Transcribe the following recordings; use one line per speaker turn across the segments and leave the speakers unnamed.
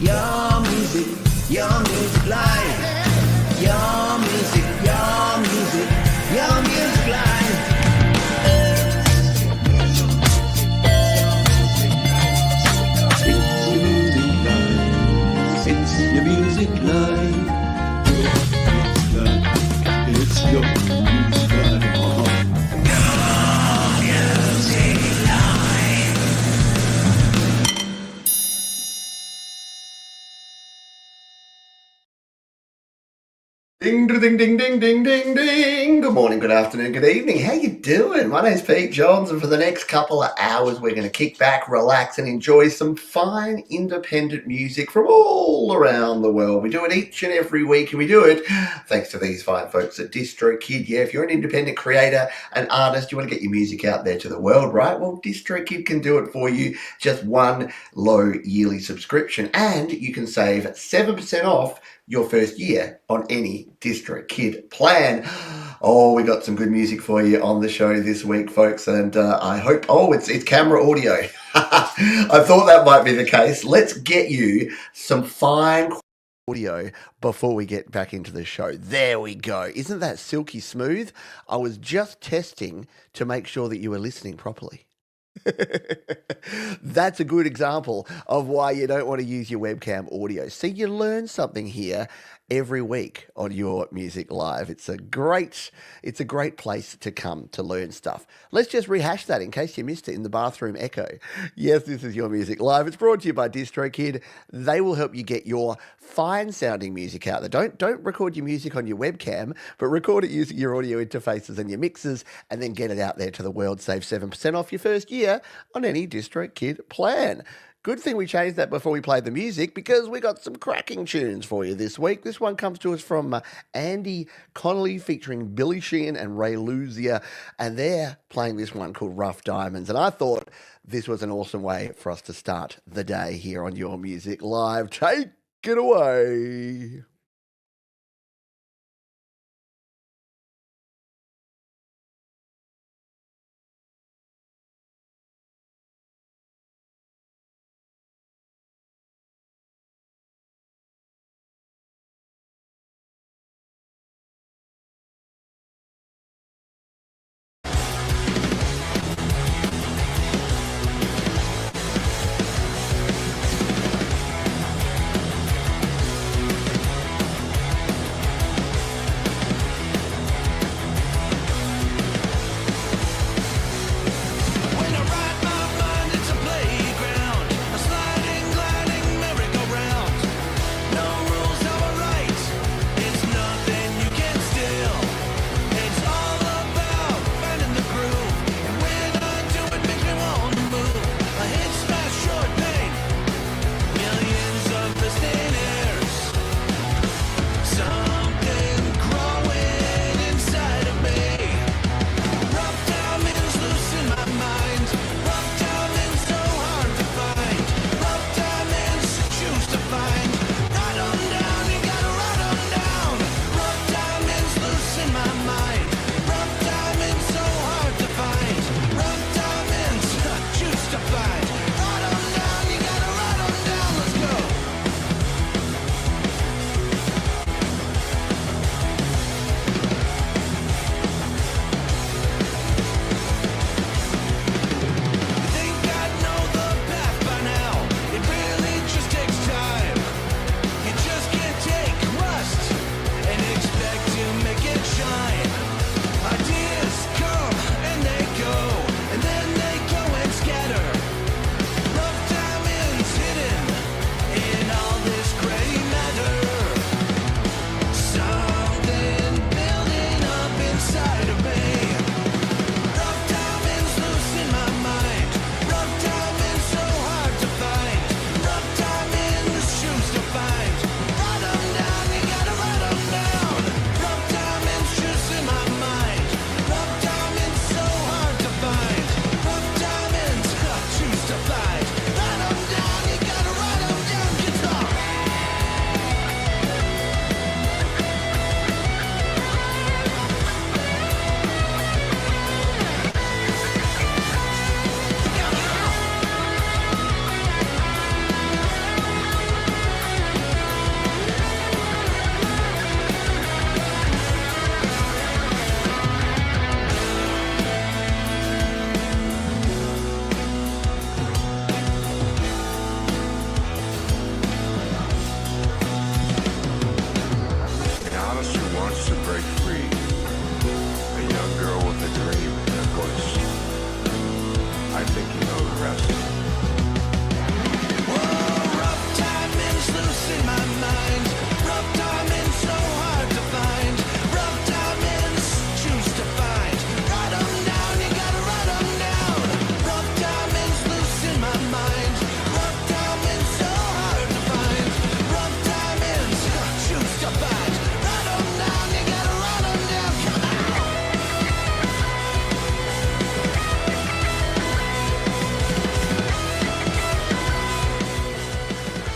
your music live. Your music live. It's your music live. It's your music live. Ding, ding, ding, ding, ding, ding, ding. Good morning, good afternoon, good evening. How you doing? My name's Pete Johns, and for the next couple of hours, we're going to kick back, relax, and enjoy some fine independent music from all around the world. We do it each and every week, and we do it thanks to these fine folks at DistroKid. Yeah, if you're an independent creator, an artist, you want to get your music out there to the world, right? Well, DistroKid can do it for you. Just one low yearly subscription, and you can save 7% off your first year on any DistroKid plan. Oh, we got some good music for you on the show this week, folks, and I hope... Oh, it's camera audio. I thought that might be the case. Let's get you some fine audio before we get back into the show. There we go. Isn't that silky smooth? I was just testing to make sure that you were listening properly. That's a good example of why you don't want to use your webcam audio. See, you learn something here every week on Your Music Live. It's a great place to come to learn stuff. Let's just rehash that in case you missed it in the bathroom echo. Yes, this is Your Music Live. It's brought to you by DistroKid. They will help you get your fine sounding music out there. Don't record your music on your webcam, but record it using your audio interfaces and your mixers, and then get it out there to the world. Save 7% off your first year on any DistroKid plan. Good thing we changed that before we played the music, because we got some cracking tunes for you this week. This one comes to us from Andy Connolly featuring Billy Sheehan and Ray Luzia, and they're playing this one called Rough Diamonds. And I thought this was an awesome way for us to start the day here on Your Music Live. Take it away.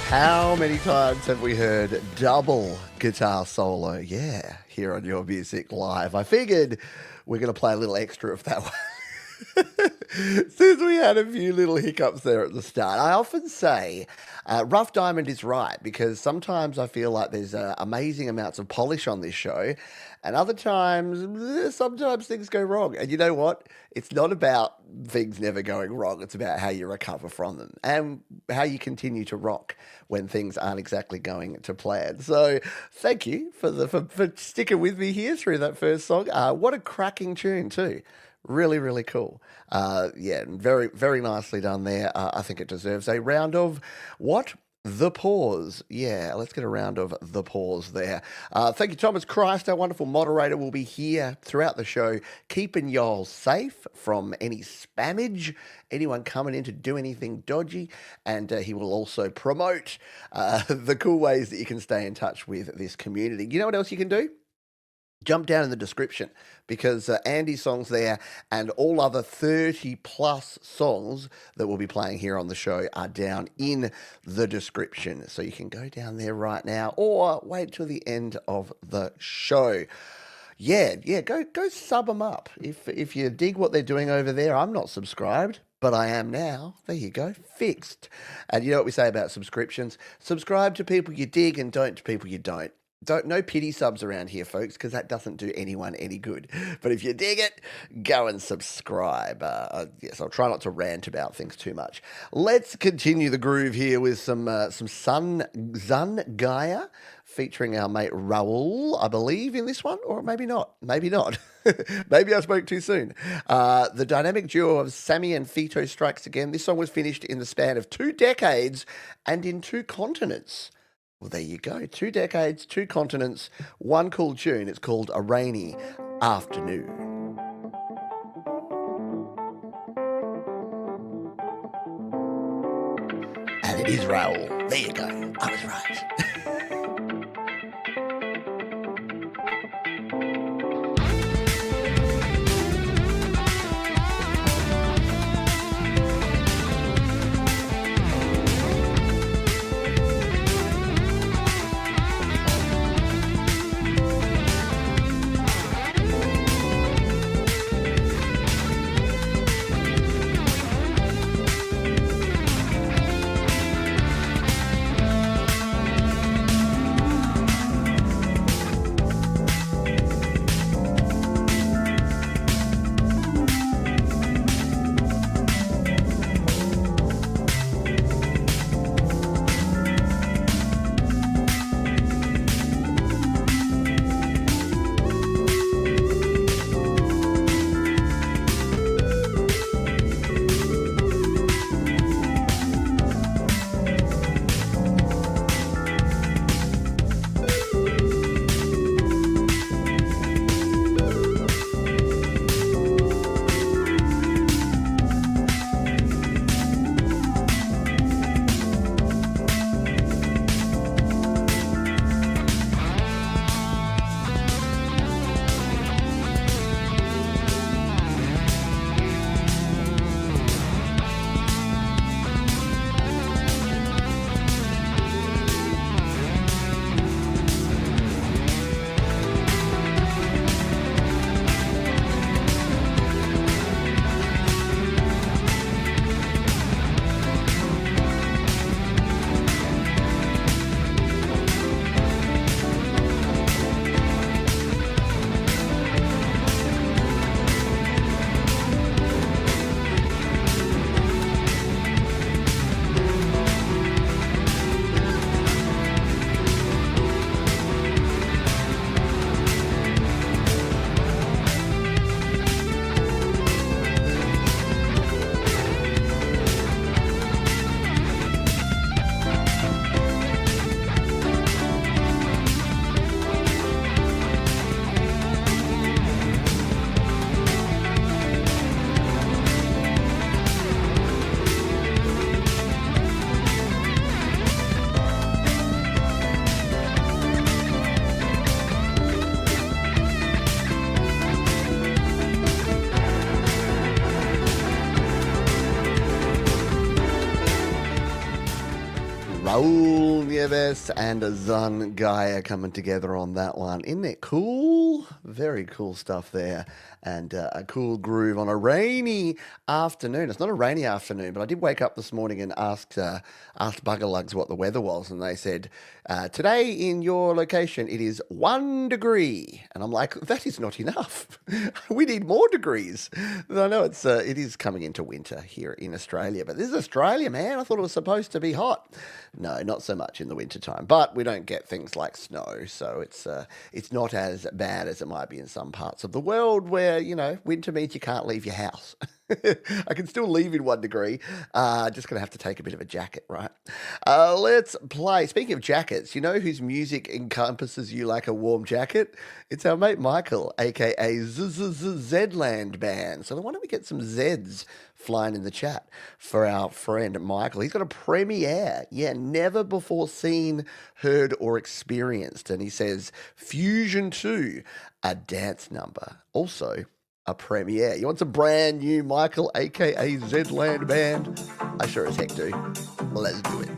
How many times have we heard double guitar solo? Yeah, here on Your Music Live. I figured we're going to play a little extra of that one. Since we had a few little hiccups there at the start. I often say Rough Diamond is right, because sometimes I feel like there's amazing amounts of polish on this show, and other times, sometimes things go wrong. And you know what? It's not about things never going wrong. It's about how you recover from them and how you continue to rock when things aren't exactly going to plan. So thank you for sticking with me here through that first song. What a cracking tune too. Really, really cool. Yeah, very, very nicely done there. I think it deserves a round of what? The pause. Yeah, let's get a round of the pause there. Thank you, Thomas Christ, our wonderful moderator, will be here throughout the show, keeping y'all safe from any spammage, anyone coming in to do anything dodgy, and he will also promote the cool ways that you can stay in touch with this community. You know what else you can do? Jump down in the description, because Andy's songs there and all other 30 plus songs that we'll be playing here on the show are down in the description. So you can go down there right now or wait till the end of the show. Yeah, go sub them up. If you dig what they're doing over there, I'm not subscribed, but I am now. There you go, fixed. And you know what we say about subscriptions? Subscribe to people you dig and don't to people you don't. No pity subs around here, folks, because that doesn't do anyone any good. But if you dig it, go and subscribe. Yes, I'll try not to rant about things too much. Let's continue the groove here with some Sun Gaia featuring our mate Raul, I believe, in this one, or maybe not. Maybe not. Maybe I spoke too soon. The dynamic duo of Sammy and Fito strikes again. This song was finished in the span of 2 decades and in 2 continents. Well, there you go. 2 decades, 2 continents, one cool tune. It's called A Rainy Afternoon. And it is Raul. There you go. I was right. Raul Nieves and Zan Gaia coming together on that one. Isn't it cool? Very cool stuff there. And a cool groove on a rainy afternoon. It's not a rainy afternoon, but I did wake up this morning and asked Buggerlugs what the weather was. And they said, today in your location, it is 1 degree. And I'm like, that is not enough. We need more degrees. I know it is coming into winter here in Australia, but this is Australia, man. I thought it was supposed to be hot. No, not so much in the wintertime, but we don't get things like snow, so it's not as bad as it might be in some parts of the world where, winter means you can't leave your house. I can still leave in 1 degree. Just going to have to take a bit of a jacket, right? Let's play. Speaking of jackets, you know whose music encompasses you like a warm jacket? It's our mate Michael, aka Zedland Band. So why don't we get some Zeds flying in the chat for our friend Michael? He's got a premiere. Yeah, never before seen, heard, or experienced. And he says, Fusion 2, a dance number. Also, a premiere. You want some brand new Michael, aka Zedland Band? I sure as heck do. Let's do it.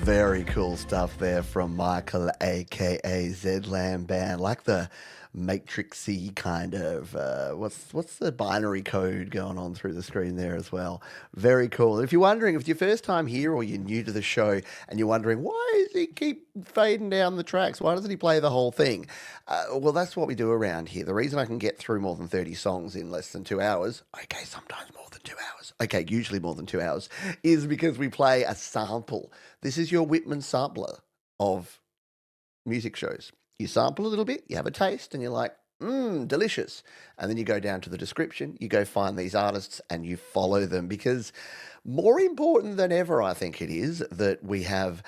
Very cool stuff there from Michael, aka Zedland Band, like the matrixy kind of what's the binary code going on through the screen there as well. Very cool. If you're wondering, if it's your first time here or you're new to the show and you're wondering why does he keep fading down the tracks, why doesn't he play the whole thing? Well, that's what we do around here. The reason I can get through more than 30 songs in less than 2 hours, okay, sometimes more than 2 hours, okay, usually more than 2 hours, is because we play a sample. This is your Whitman sampler of music shows. You sample a little bit, you have a taste, and you're like, delicious. And then you go down to the description, you go find these artists, and you follow them, because more important than ever, I think it is that we have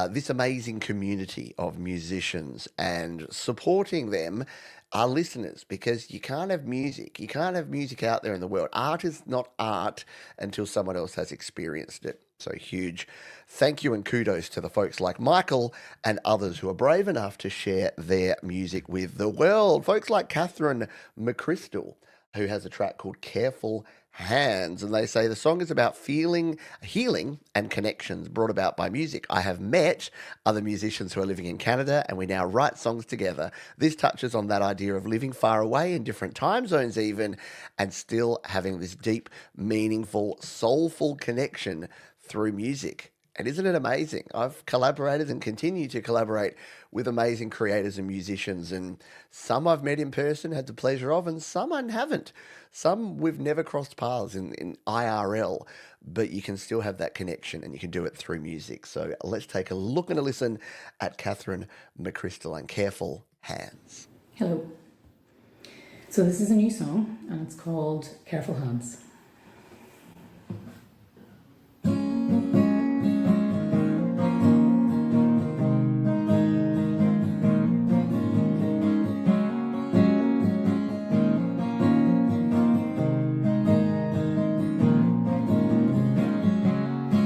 this amazing community of musicians, and supporting them are listeners, because you can't have music. You can't have music out there in the world. Art is not art until someone else has experienced it. So huge thank you and kudos to the folks like Michael and others who are brave enough to share their music with the world. Folks like Catherine McChrystal, who has a track called Careful Hands, and they say the song is about feeling, healing, and connections brought about by music. I have met other musicians who are living in Canada, and we now write songs together. This touches on that idea of living far away in different time zones even, and still having this deep, meaningful, soulful connection through music. And isn't it amazing? I've collaborated and continue to collaborate with amazing creators and musicians, and some I've met in person, had the pleasure of, and some I haven't. Some we've never crossed paths in IRL, but you can still have that connection and you can do it through music. So let's take a look and a listen at Catherine McCrystal and Careful Hands.
Hello. So this is a new song and it's called Careful Hands.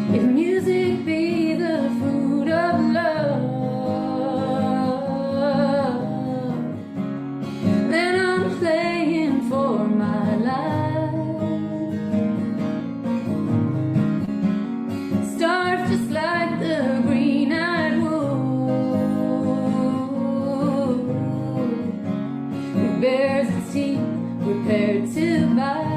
If music be the fruit of love, then I'm playing for my life. Stars just like the green-eyed wolf, it bears its teeth prepared to bite.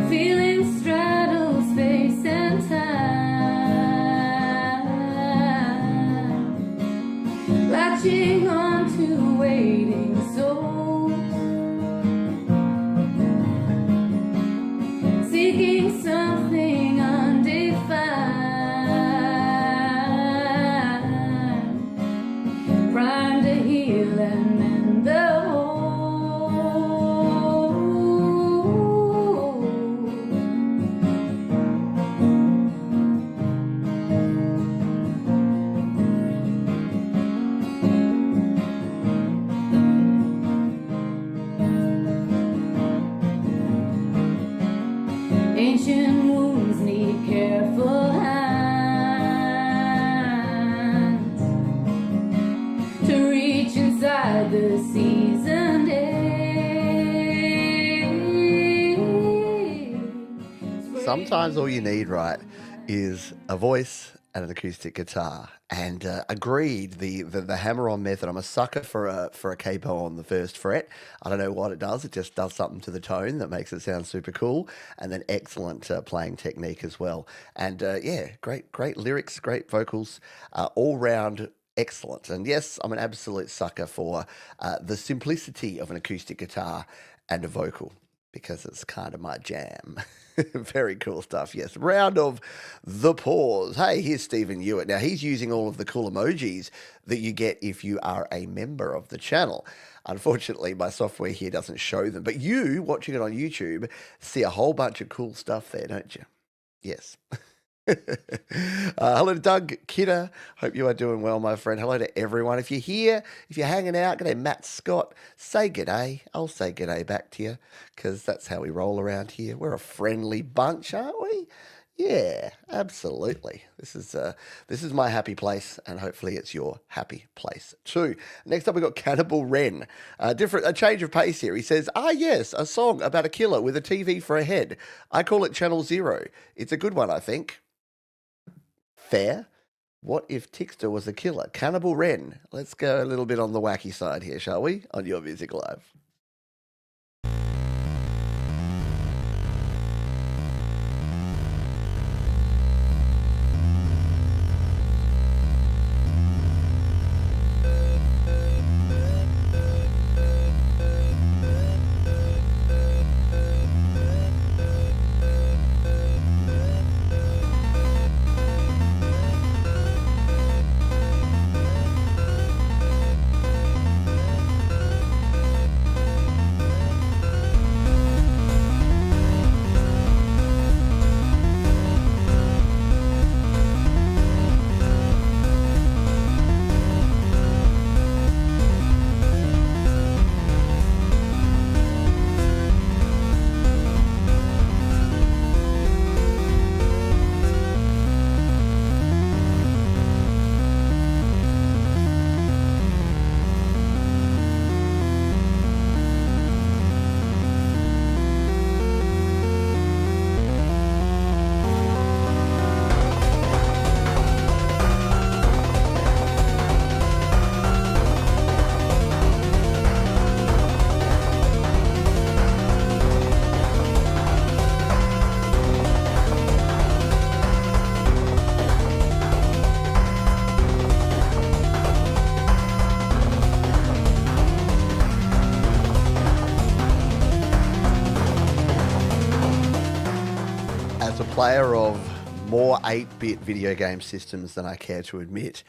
Feeling straddle space and time, latching on to waiting souls, seeking something undefined, primed to heal and mend the whole. Ancient wounds need careful hands to reach inside the seasoned air.
Sometimes all you need, right, is a voice and an acoustic guitar. And agreed, the hammer-on method. I'm a sucker for a capo on the first fret. I don't know what it does. It just does something to the tone that makes it sound super cool. And then excellent playing technique as well. And yeah, great lyrics, great vocals, all round excellent. And yes, I'm an absolute sucker for the simplicity of an acoustic guitar and a vocal, because it's kind of my jam. Very cool stuff, yes. Round of the pause. Hey, here's Stephen Hewitt. Now, he's using all of the cool emojis that you get if you are a member of the channel. Unfortunately, my software here doesn't show them, but you, watching it on YouTube, see a whole bunch of cool stuff there, don't you? Yes. Hello to Doug Kidder. Hope you are doing well, my friend. Hello to everyone. If you're here, if you're hanging out, g'day Matt Scott. Say g'day. I'll say g'day back to you, because that's how we roll around here. We're a friendly bunch, aren't we? Yeah, absolutely. This is my happy place, and hopefully it's your happy place too. Next up, we've got Cannibal Wren. A change of pace here. He says, yes, a song about a killer with a TV for a head. I call it Channel Zero. It's a good one, I think. Fair. What if Tixter was a killer? Cannibal Wren. Let's go a little bit on the wacky side here, shall we? On Your Music Live. As a player of more 8-bit video game systems than I care to admit,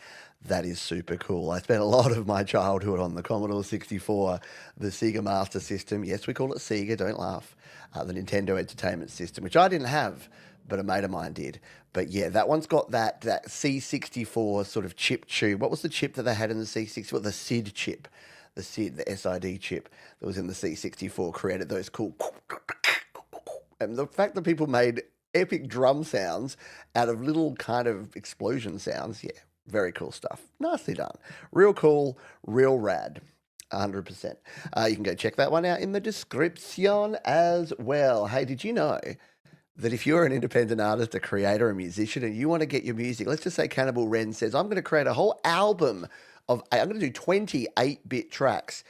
that is super cool. I spent a lot of my childhood on the Commodore 64, the Sega Master System. Yes, we call it Sega, don't laugh. The Nintendo Entertainment System, which I didn't have, but a mate of mine did. But yeah, that one's got that C64 sort of chip tube. What was the chip that they had in the C64? The SID chip. The SID, the SID chip that was in the C64 created those cool... And the fact that people made epic drum sounds out of little kind of explosion sounds, yeah, very cool stuff. Nicely done. Real cool, real rad. 100%. You can go check that one out in the description as well. Hey, did you know that if you're an independent artist, a creator, a musician, and you want to get your music, let's just say Cannibal Wren says, I'm going to create a whole album I'm going to do 20 8-bit tracks.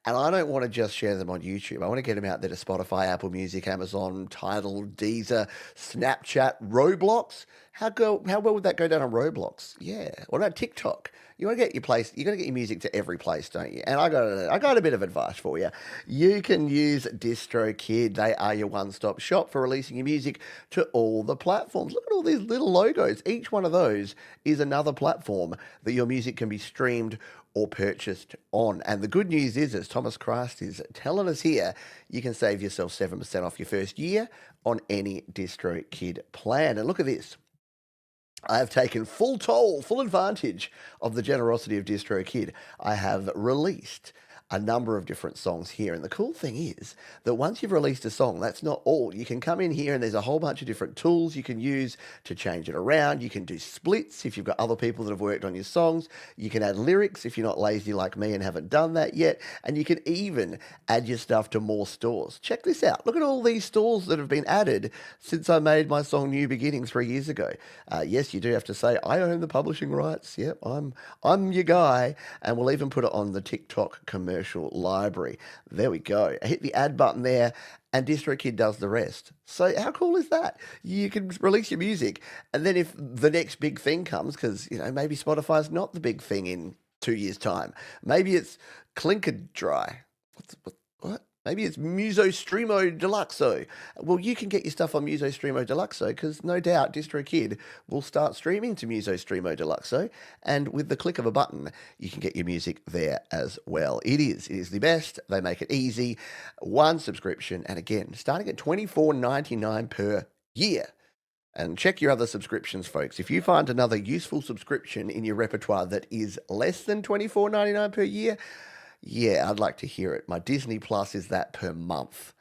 And I don't want to just share them on YouTube. I want to get them out there to Spotify, Apple Music, Amazon, Tidal, Deezer, Snapchat, Roblox. How well would that go down on Roblox? Yeah. What about TikTok? You want to get your music to every place, don't you? And I got a bit of advice for you. You can use DistroKid. They are your one-stop shop for releasing your music to all the platforms. Look at all these little logos. Each one of those is another platform that your music can be streamed or purchased on. And the good news is, as Thomas Christ is telling us here, you can save yourself 7% off your first year on any DistroKid plan. And look at this. I have taken full advantage of the generosity of DistroKid. I have released a number of different songs here. And the cool thing is that once you've released a song, that's not all. You can come in here and there's a whole bunch of different tools you can use to change it around. You can do splits if you've got other people that have worked on your songs. You can add lyrics if you're not lazy like me and haven't done that yet. And you can even add your stuff to more stores. Check this out. Look at all these stores that have been added since I made my song New Beginning 3 years ago. Yes, you do have to say, I own the publishing rights. Yep, I'm your guy. And we'll even put it on the TikTok commercial library. There we go. I hit the add button there and DistroKid does the rest. So how cool is that? You can release your music and then if the next big thing comes, because maybe Spotify's not the big thing in 2 years' time. Maybe it's Clinker Dry. What? Maybe it's Muso Streamo Deluxo. Well, you can get your stuff on Muso Streamo Deluxo because no doubt DistroKid will start streaming to Muso Streamo Deluxo. And with the click of a button, you can get your music there as well. It is the best. They make it easy. One subscription. And again, starting at $24.99 per year. And check your other subscriptions, folks. If you find another useful subscription in your repertoire that is less than $24.99 per year, yeah, I'd like to hear it. My Disney Plus is that per month.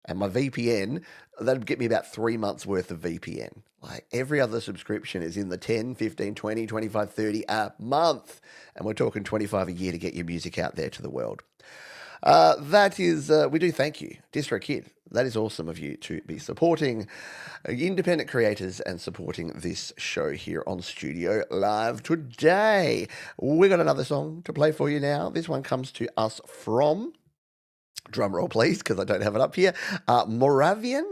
And my VPN, that'd get me about 3 months worth of VPN. Like every other subscription is in the 10, 15, 20, 25, 30 a month. And we're talking 25 a year to get your music out there to the world. That is, we do thank you, DistroKid. That is awesome of you to be supporting independent creators and supporting this show here on Studio Live today. We got another song to play for you now. This one comes to us from, drum roll please, because I don't have it up here, Moravian.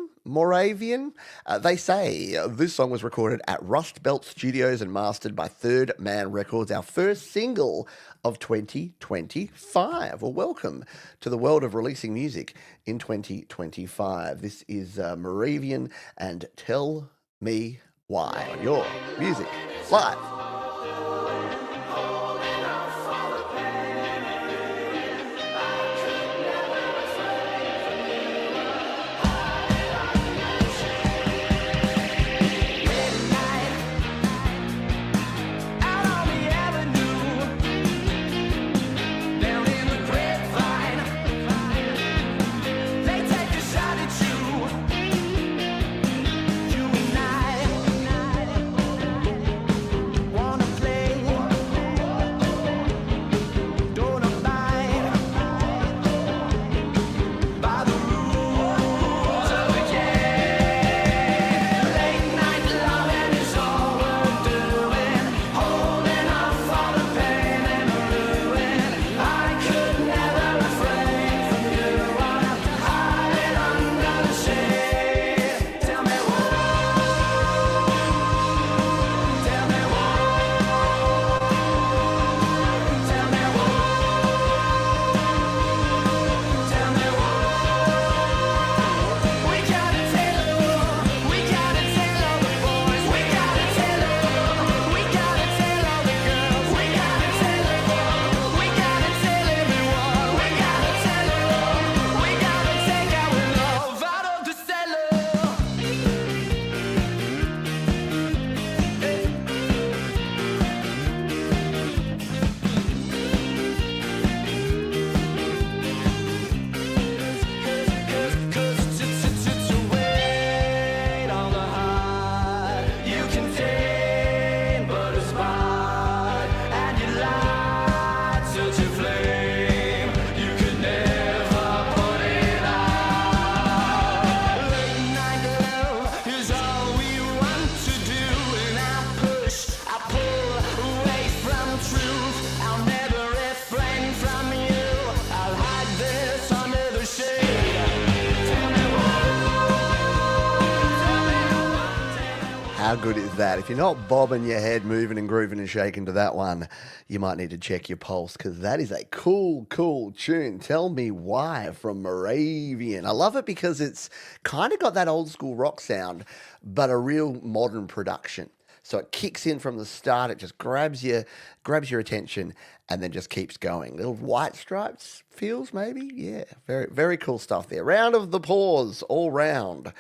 They say this song was recorded at Rust Belt Studios and mastered by Third Man Records, our first single of 2025. Well, welcome to the world of releasing music in 2025. This is Moravian and Tell Me Why on your Music Live.
You and I
How good is that? If you're not bobbing your head, moving and grooving and shaking to that one, you might need to check your pulse because that is a cool, cool tune. Tell Me Why from Moravian. I love it because it's kind of got that old school rock sound, but a real modern production. So it kicks in from the start, it just grabs your attention, and then just keeps going. Little White Stripes feels maybe, yeah, very very cool stuff there. Round of the pause all round.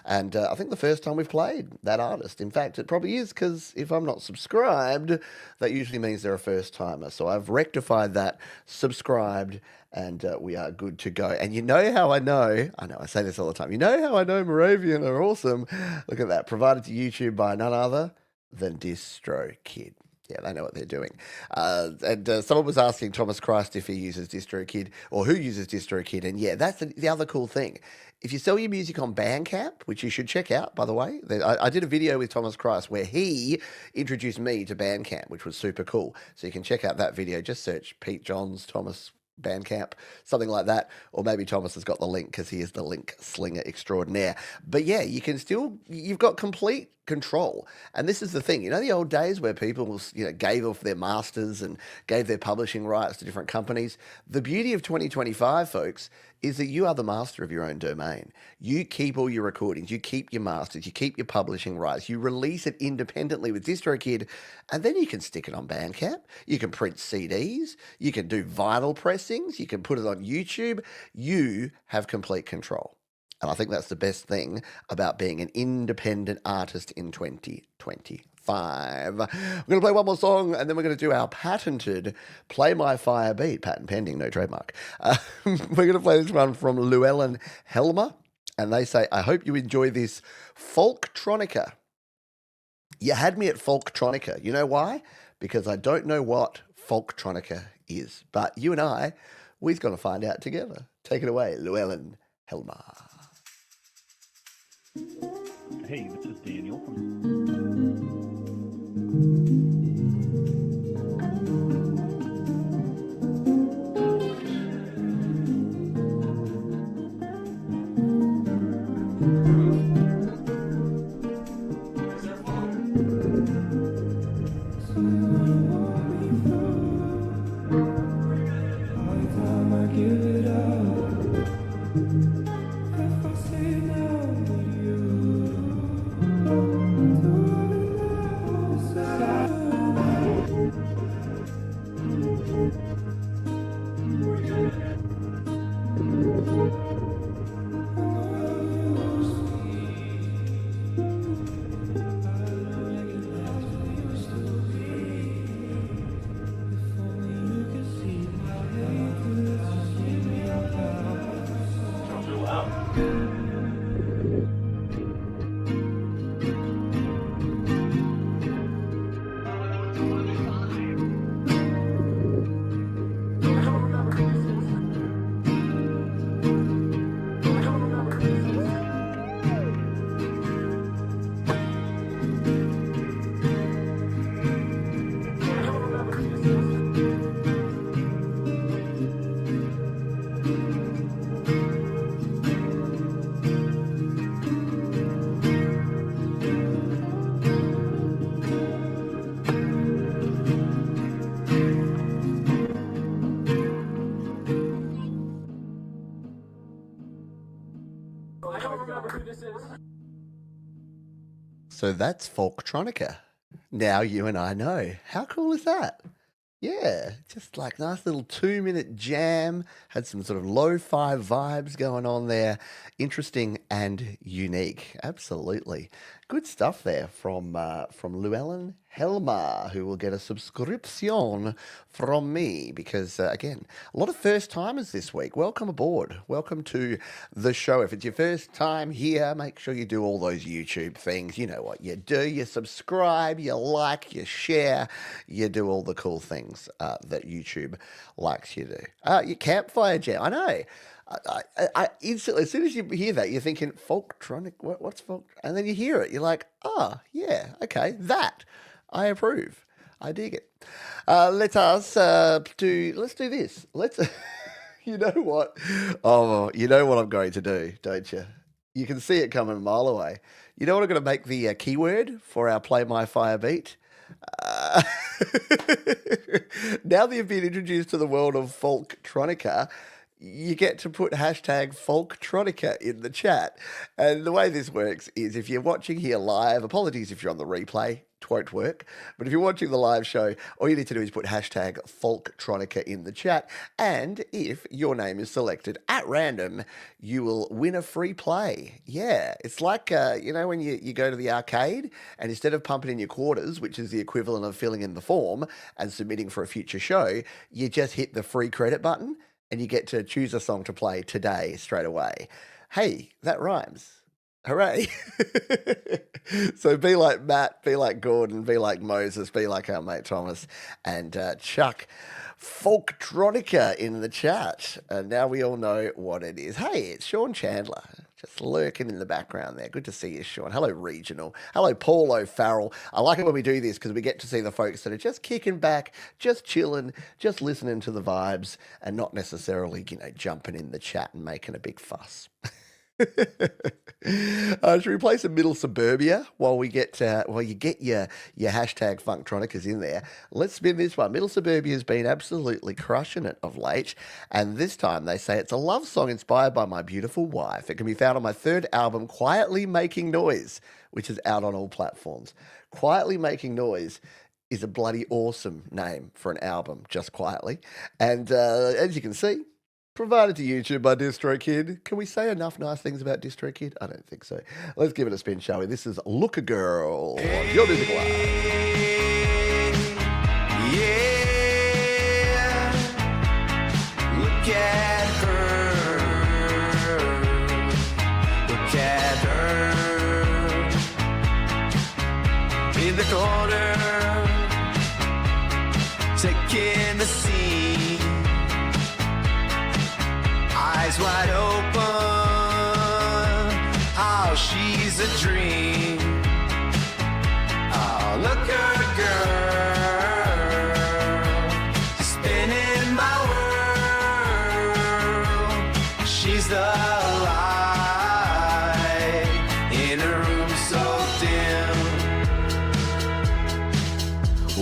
And I think the first time we've played that artist. In fact, it probably is because if I'm not subscribed, that usually means they're a first timer. So I've rectified that, subscribed, and we are good to go. And you know how I know I say this all the time, you know how I know Moravian are awesome? Look at that, provided to YouTube by none other than DistroKid. Yeah, they know what they're doing. And someone was asking Thomas Christ if he uses DistroKid or who uses DistroKid. And yeah, that's the other cool thing. If you sell your music on Bandcamp, which you should check out, by the way, I did a video with Thomas Christ where he introduced me to Bandcamp, which was super cool. So you can check out that video. Just search Pete Johns, Thomas Bandcamp, something like that. Or maybe Thomas has got the link because he is the link slinger extraordinaire. But yeah, you've got complete control. And this is the thing, the old days where people, gave off their masters and gave their publishing rights to different companies. The beauty of 2025, folks, is that you are the master of your own domain. You keep all your recordings, you keep your masters, you keep your publishing rights, you release it independently with DistroKid, and then you can stick it on Bandcamp, you can print CDs, you can do vinyl pressings, you can put it on YouTube. You have complete control. And I think that's the best thing about being an independent artist in 2025. We're going to play one more song and then we're going to do our patented Play My Fire beat. Patent pending, no trademark. We're going to play this one from Llewellyn Helmer. And they say, I hope you enjoy this Folktronica. You had me at Folktronica. You know why? Because I don't know what Folktronica is. But you and we're going to find out together. Take it away, Llewellyn Helmer.
Hey, this is Daniel from...
So that's Folktronica. Now you and I know. How cool is that? Yeah, just like nice little 2-minute jam. Had some sort of lo-fi vibes going on there. Interesting and unique. Absolutely. Good stuff there from Llewellyn Helmer, who will get a subscription from me because, again, a lot of first-timers this week. Welcome aboard. Welcome to the show. If it's your first time here, make sure you do all those YouTube things. You know what you do. You subscribe, you like, you share, you do all the cool things that YouTube likes you to do. Your campfire jam. I know. I instantly, as soon as you hear that, you're thinking Folktronic. What's folk? And then you hear it, you're like, yeah, okay, that I approve. I dig it. Let's do this. You know what? Oh, you know what I'm going to do, don't you? You can see it coming a mile away. You know what I'm going to make the keyword for our Play My Fire beat? Uh, now that you've been introduced to the world of Folktronica, you get to put hashtag Folktronica in the chat. And the way this works is if you're watching here live, apologies if you're on the replay, it won't work. But if you're watching the live show, all you need to do is put hashtag Folktronica in the chat. And if your name is selected at random, you will win a free play. Yeah, it's like, when you go to the arcade and instead of pumping in your quarters, which is the equivalent of filling in the form and submitting for a future show, you just hit the free credit button and you get to choose a song to play today straight away. Hey, that rhymes. Hooray. So be like Matt, be like Gordon, be like Moses, be like our mate Thomas, and chuck Folktronica in the chat. Now we all know what it is. Hey, it's Sean Chandler. Just lurking in the background there. Good to see you, Sean. Hello, Regional. Hello, Paul O'Farrell. I like it when we do this because we get to see the folks that are just kicking back, just chilling, just listening to the vibes and not necessarily, jumping in the chat and making a big fuss. Should we play some Middle Suburbia while you get your hashtag Funktronicas in there? Let's spin this one. Middle Suburbia has been absolutely crushing it of late, and this time they say it's a love song inspired by my beautiful wife. It can be found on my third album, Quietly Making Noise, which is out on all platforms. Quietly Making Noise is a bloody awesome name for an album, just quietly. And as you can see, provided to YouTube by DistroKid. Can we say enough nice things about DistroKid? I don't think so. Let's give it a spin, shall we? This is Look a Girl on Your Music Live.
Yeah, look at her, look at her, in the corner, taking the scene. Eyes wide open, oh, she's a dream. Oh, look her girl, spinning my world. She's the light in a room so dim.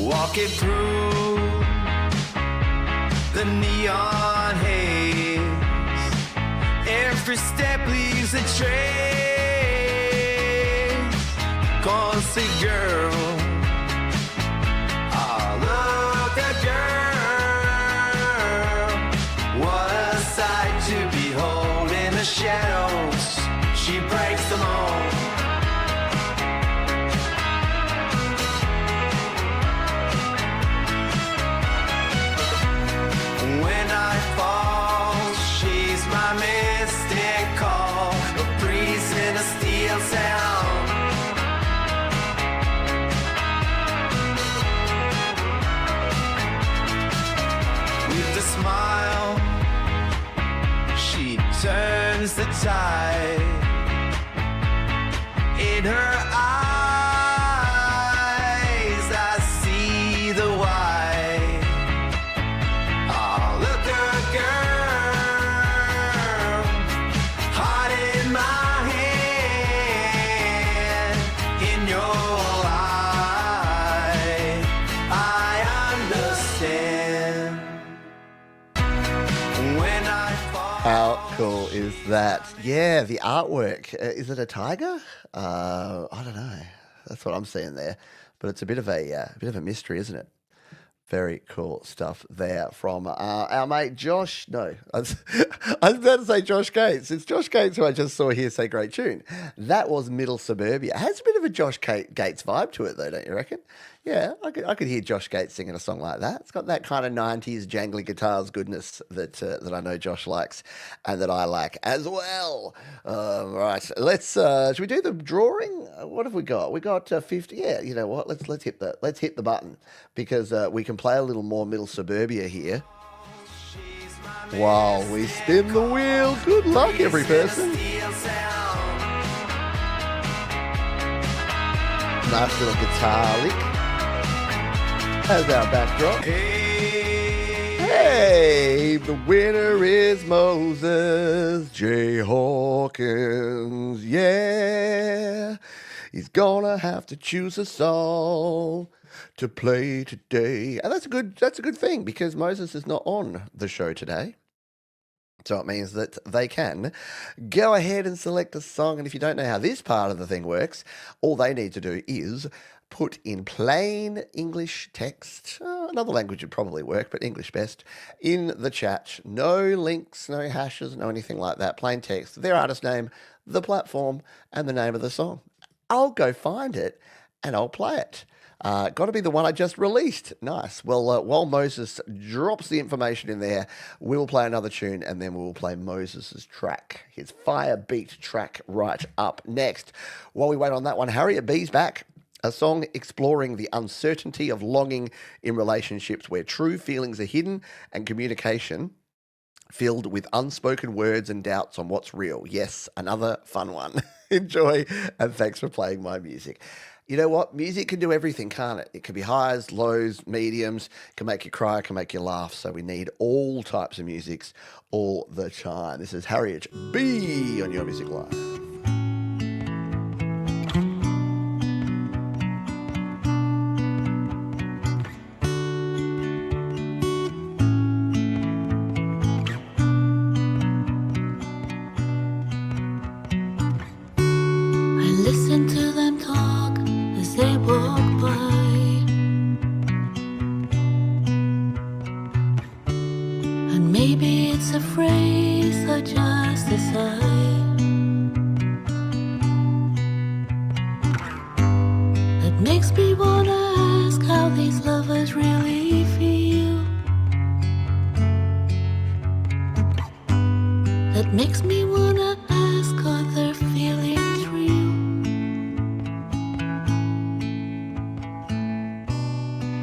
Walking through the neon haze, every step leaves a trace. Ghostly girl, oh, look a girl. What a sight to behold in the shadows. She breaks them all. When I fall, she's my mystic call, a breeze in a steel sound. With a smile, she turns the tide. In her eyes, I see the white. Oh, look her girl, heart in my hand, in your eye, I understand. When I fall.
How cool is that? Yeah, the artwork. Is it a tiger? I don't know. That's what I'm seeing there. But it's a bit of a mystery, isn't it? Very cool stuff there from our mate Josh. No, I was about to say Josh Gates. It's Josh Gates who I just saw here say great tune. That was Middle Suburbia. It has a bit of a Josh Gates vibe to it though, don't you reckon? Yeah, I could hear Josh Gates singing a song like that. It's got that kind of 90s jangly guitars goodness that I know Josh likes and that I like as well. Right, let's should we do the drawing? What have we got? We got 50. Yeah, you know what? Let's hit the button because we can play a little more Middle Suburbia here while we spin the wheel. Good luck, every person. Nice little guitar lick as our backdrop. Hey, the winner is Moses J. Hawkins. Yeah. He's gonna have to choose a song to play today. And that's a good thing because Moses is not on the show today. So it means that they can go ahead and select a song. And if you don't know how this part of the thing works, all they need to do is put in plain English text, another language would probably work, but English best, in the chat. No links, no hashes, no anything like that. Plain text, their artist name, the platform, and the name of the song. I'll go find it and I'll play it. Got to be the one I just released. Nice. Well, while Moses drops the information in there, we'll play another tune and then we'll play Moses's track, his fire beat track right up next. While we wait on that one, Harriet B's back. A song exploring the uncertainty of longing in relationships where true feelings are hidden and communication filled with unspoken words and doubts on what's real. Yes, another fun one. Enjoy, and thanks for playing my music. You know what? Music can do everything, can't it? It can be highs, lows, mediums, can make you cry, can make you laugh. So we need all types of musics all the time. This is Harriet B on Your Music Live.
Listen to them talk as they walk by, and maybe it's a phrase or just a sigh that makes me wanna ask how these lovers really feel, that makes me wanna ask are their feelings real.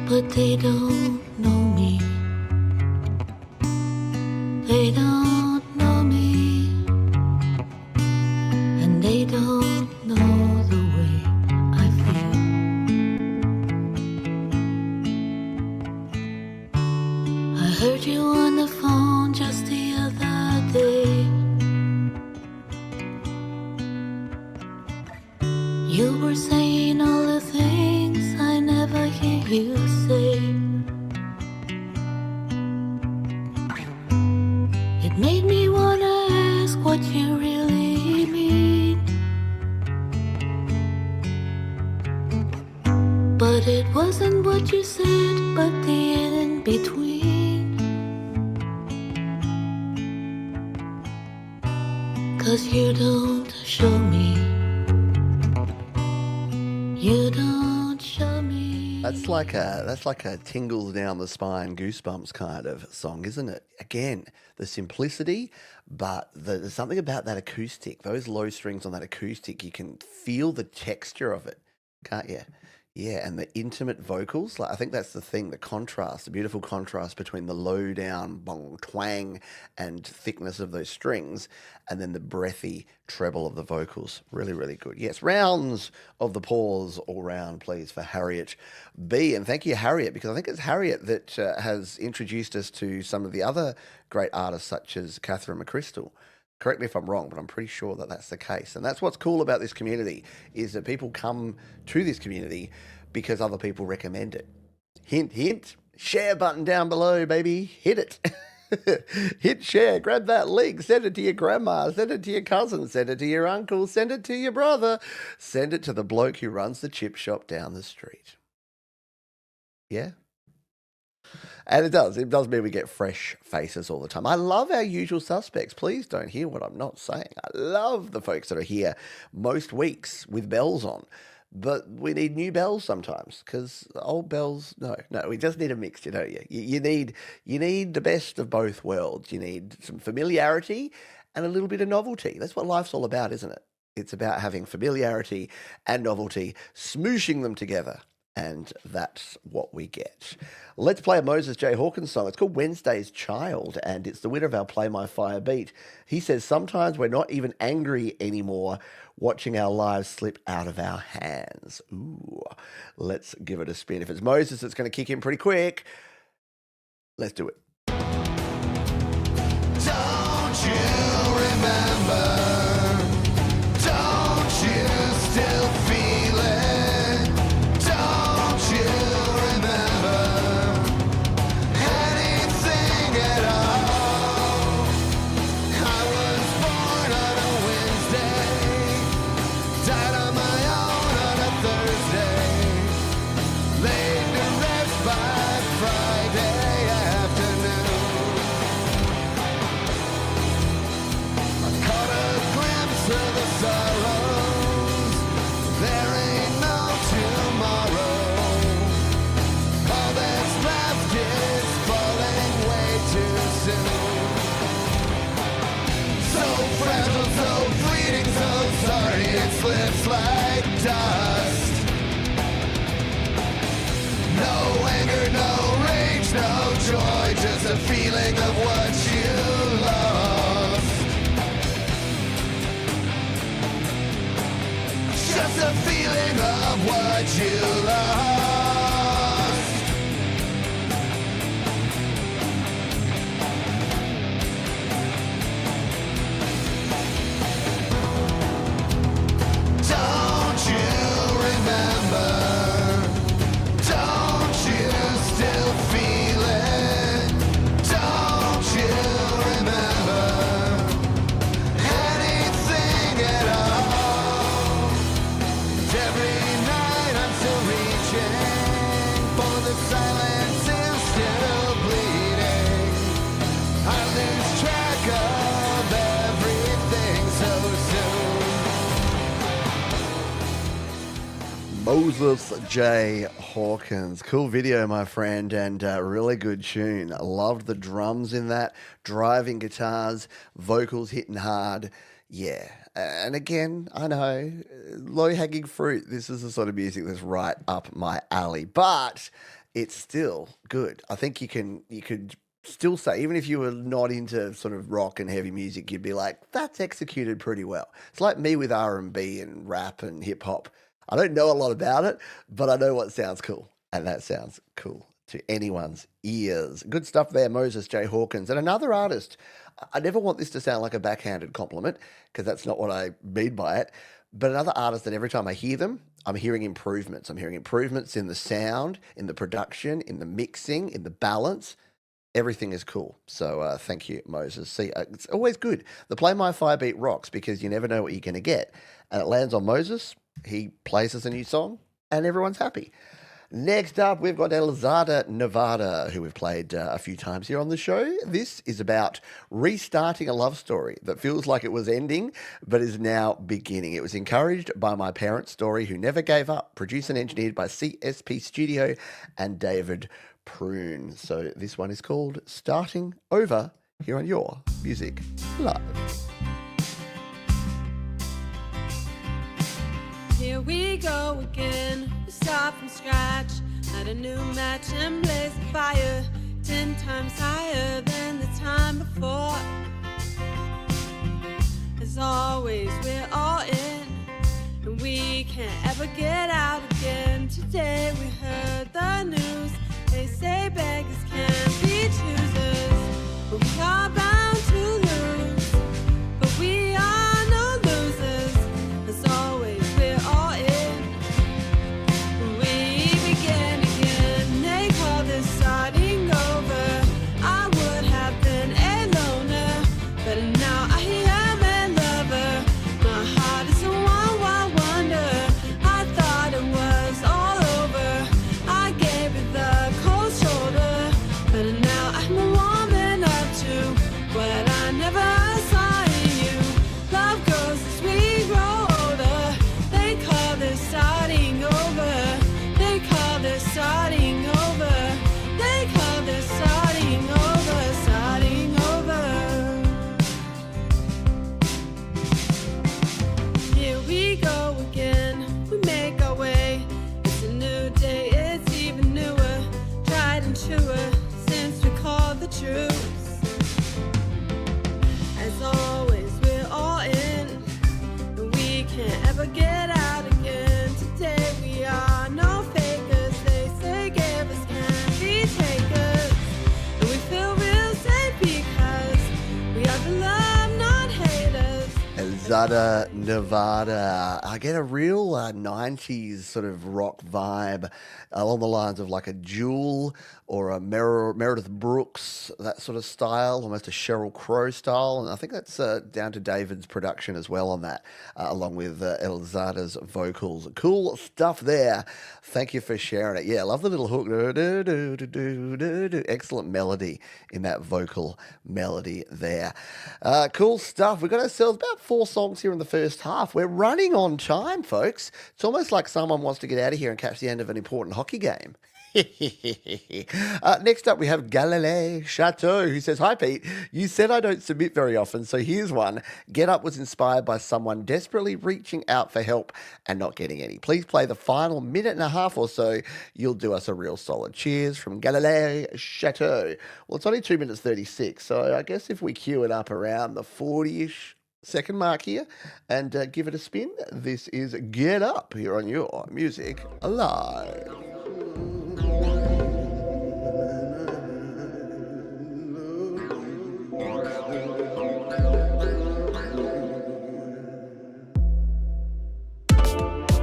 But they don't know me. They don't know me. And they don't know the way I feel. I heard you on the phone just the other day. You were saying all the things I never hear you say. It made me wanna ask what you really mean, but it wasn't what you said, but the in between. 'Cause you don't show me. You don't show me.
That's like a tingles down the spine, goosebumps kind of song, isn't it? Again, the simplicity, but there's something about that acoustic. Those low strings on that acoustic, you can feel the texture of it, can't you? Yeah, and the intimate vocals. Like I think that's the thing, the contrast, the beautiful contrast between the low down bong twang and thickness of those strings, and then the breathy treble of the vocals. Really, really good. Yes, rounds of the pause all round, please, for Harriet B. And thank you, Harriet, because I think it's Harriet that has introduced us to some of the other great artists, such as Catherine McChrystal. Correct me if I'm wrong, but I'm pretty sure that that's the case. And that's what's cool about this community, is that people come to this community because other people recommend it. Hint, hint, share button down below, baby. Hit it. Hit share, grab that link, send it to your grandma, send it to your cousin, send it to your uncle, send it to your brother, send it to the bloke who runs the chip shop down the street. Yeah? And it does mean we get fresh faces all the time. I love our usual suspects. Please don't hear what I'm not saying. I love the folks that are here most weeks with bells on. But we need new bells sometimes, because old bells, no, we just need a mix, don't you? You need the best of both worlds. You need some familiarity and a little bit of novelty. That's what life's all about, isn't it? It's about having familiarity and novelty, smooshing them together. And that's what we get. Let's play a Moses J. Hawkins song. It's called Wednesday's Child, and it's the winner of our Play My Fire beat. He says, sometimes we're not even angry anymore, watching our lives slip out of our hands. Ooh, let's give it a spin. If it's Moses, it's going to kick in pretty quick. Let's do it.
Don't you remember? Don't you still feel
No joy, just a feeling of what you lost. Just a feeling of what you lost. Don't you remember? Don't you still feel it? Don't you remember anything at all? Every night I'm still reaching for the silence is still bleeding. I lose track of everything so soon. Moses J. Hawkins. Cool video, my friend, and really good tune. I loved the drums in that, driving guitars, vocals hitting hard. Yeah. And again, I know, low-hanging fruit. This is the sort of music that's right up my alley, but it's still good. I think you could still say, even if you were not into sort of rock and heavy music, you'd be like, that's executed pretty well. It's like me with R&B and rap and hip hop. I don't know a lot about it, but I know what sounds cool, and that sounds cool to anyone's ears. Good stuff there, Moses J. Hawkins. And another artist, I never want this to sound like a backhanded compliment, because that's not what I mean by it, but another artist that every time I hear them, I'm hearing improvements. I'm hearing improvements in the sound, in the production, in the mixing, in the balance. Everything is cool. So thank you, Moses. See, it's always good. The Play My Fire beat rocks, because you never know what you're going to get. And it lands on Moses. He plays us a new song, and everyone's happy. Next up, we've got Elzada Nevada, who we've played a few times here on the show. This is about restarting a love story that feels like it was ending, but is now beginning. It was encouraged by my parents' story, who never gave up. Produced and engineered by CSP Studio and David Prune. So this one is called Starting Over, here on Your Music Live.
Here we go again, we start from scratch. Light a new match and blaze a fire 10 times higher than the time before. As always, we're all in, and we can't ever get out again. Today we heard the news, they say beggars can't be choosers, but we are bound to lose, but we are no losers. As always, we're all in, we begin again. They call this starting over. I would have been a loner, but now I am a lover. My heart is a wild wonder. I thought it was all over. I gave it the cold shoulder, but now I'm warming up to what I never saw in you. Love grows as we grow older. They call this starting over. They call this starting over. They call this starting over. Starting over. Here we go again. We make our way. It's a new day. It's even newer. Tried and truer since we called the truce. As always, we're all in, and we can't ever get out again. Today we are no fakers. They say givers can't be takers, and we feel real safe because we are the love, not haters.
Elzada Nevada. I get a real 90s sort of rock vibe along the lines of like a Jewel or a Meredith Brooks, that sort of style, almost a Sheryl Crow style. And I think that's down to David's production as well on that, along with Elzada's vocals. Cool stuff there. Thank you for sharing it. Yeah, I love the little hook. Excellent melody in that vocal melody there. Cool stuff. We've got ourselves about 4 songs songs here in the first half. We're running on time, folks. It's almost like someone wants to get out of here and catch the end of an important hockey game. Next up, we have Galilei Chateau, who says, "Hi, Pete. You said I don't submit very often, so here's one. Get Up was inspired by someone desperately reaching out for help and not getting any. Please play the final minute and a half or so. You'll do us a real solid. Cheers from Galilei Chateau." Well, it's only 2 minutes 36, so I guess if we cue it up around the 40-ish second mark here and give it a spin, this is Get Up here on Your Music Alive.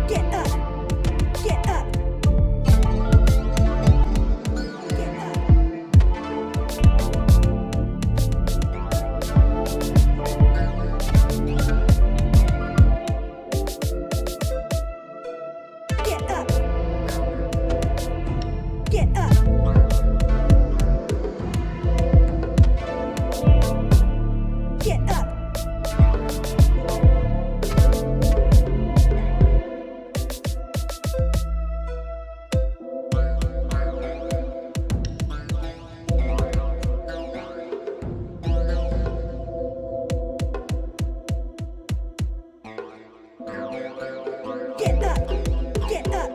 Get up, get up, get up. Get up, get up. Get up. Get up, get up.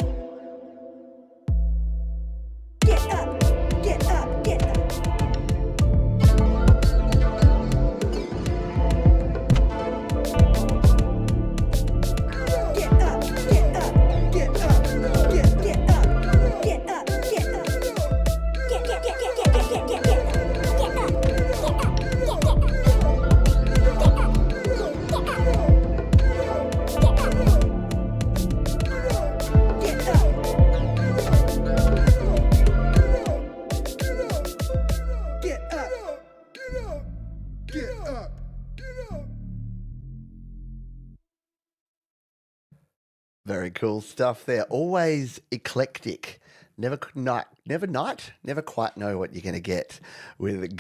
Get up, get up, get up. Get up, get up, get up, get up, get up, get up. Get up, get up, get up, get up.
Very cool stuff there. Always eclectic. Never quite know what you're going to get with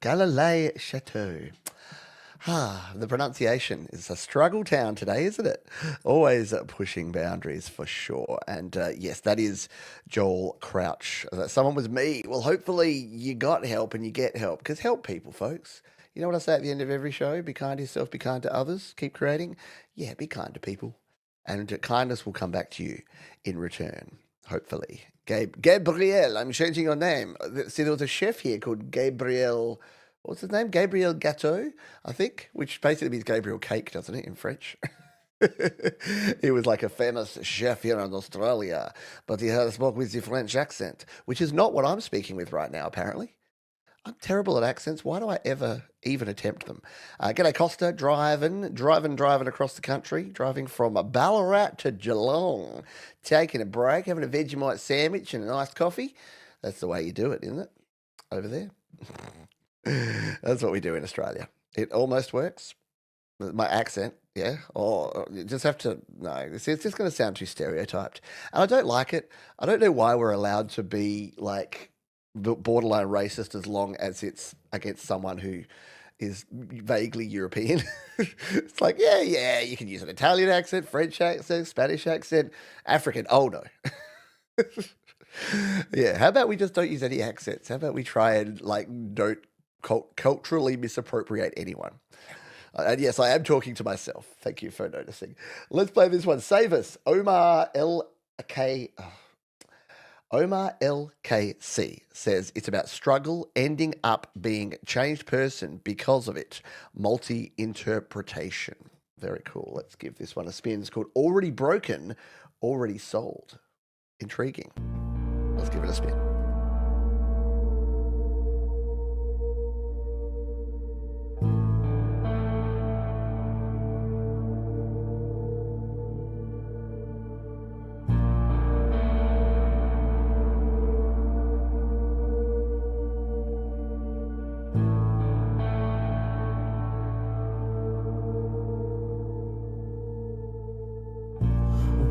Galilei Chateau. The pronunciation is a struggle town today, isn't it? Always pushing boundaries for sure. And yes, that is Joel Crouch. Someone was me. Well, hopefully you got help and you get help, because help people, folks. You know what I say at the end of every show? Be kind to yourself, be kind to others, keep creating. Yeah, be kind to people. And kindness will come back to you in return, hopefully. Gabriel, I'm changing your name. See, there was a chef here called Gabriel, what's his name? Gabriel Gâteau, I think, which basically means Gabriel Cake, doesn't it, in French? He was like a famous chef here in Australia, but he had spoke with the French accent, which is not what I'm speaking with right now, apparently. I'm terrible at accents. Why do I ever even attempt them? G'day Costa, driving across the country, driving from Ballarat to Geelong, taking a break, having a Vegemite sandwich and an iced coffee. That's the way you do it, isn't it? Over there. That's what we do in Australia. It almost works. My accent, yeah. Oh, you just have to, no, it's just going to sound too stereotyped. And I don't like it. I don't know why we're allowed to be like borderline racist as long as it's against someone who is vaguely European. It's like, yeah, you can use an Italian accent, French accent, Spanish accent, African. Oh, no. Yeah, how about we just don't use any accents? How about we try and like don't culturally misappropriate anyone? And yes, I am talking to myself. Thank you for noticing. Let's play this one. Save us. Omar LKC says it's about struggle ending up being changed person because of it. Multi-interpretation. Very cool. Let's give this one a spin. It's called Already Broken, Already Sold. Intriguing. Let's give it a spin.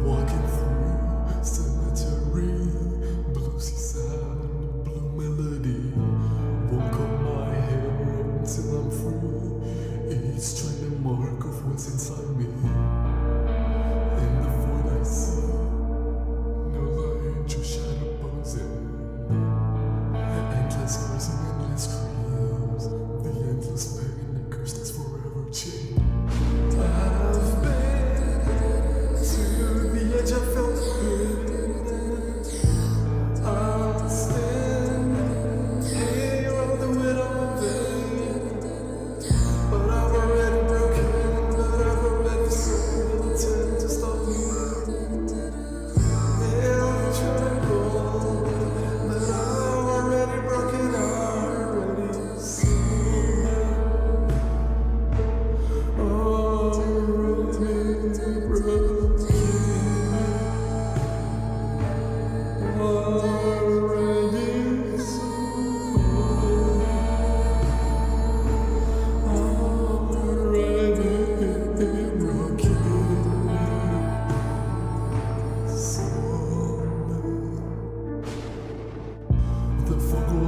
Walking through cemetery, blue seaside.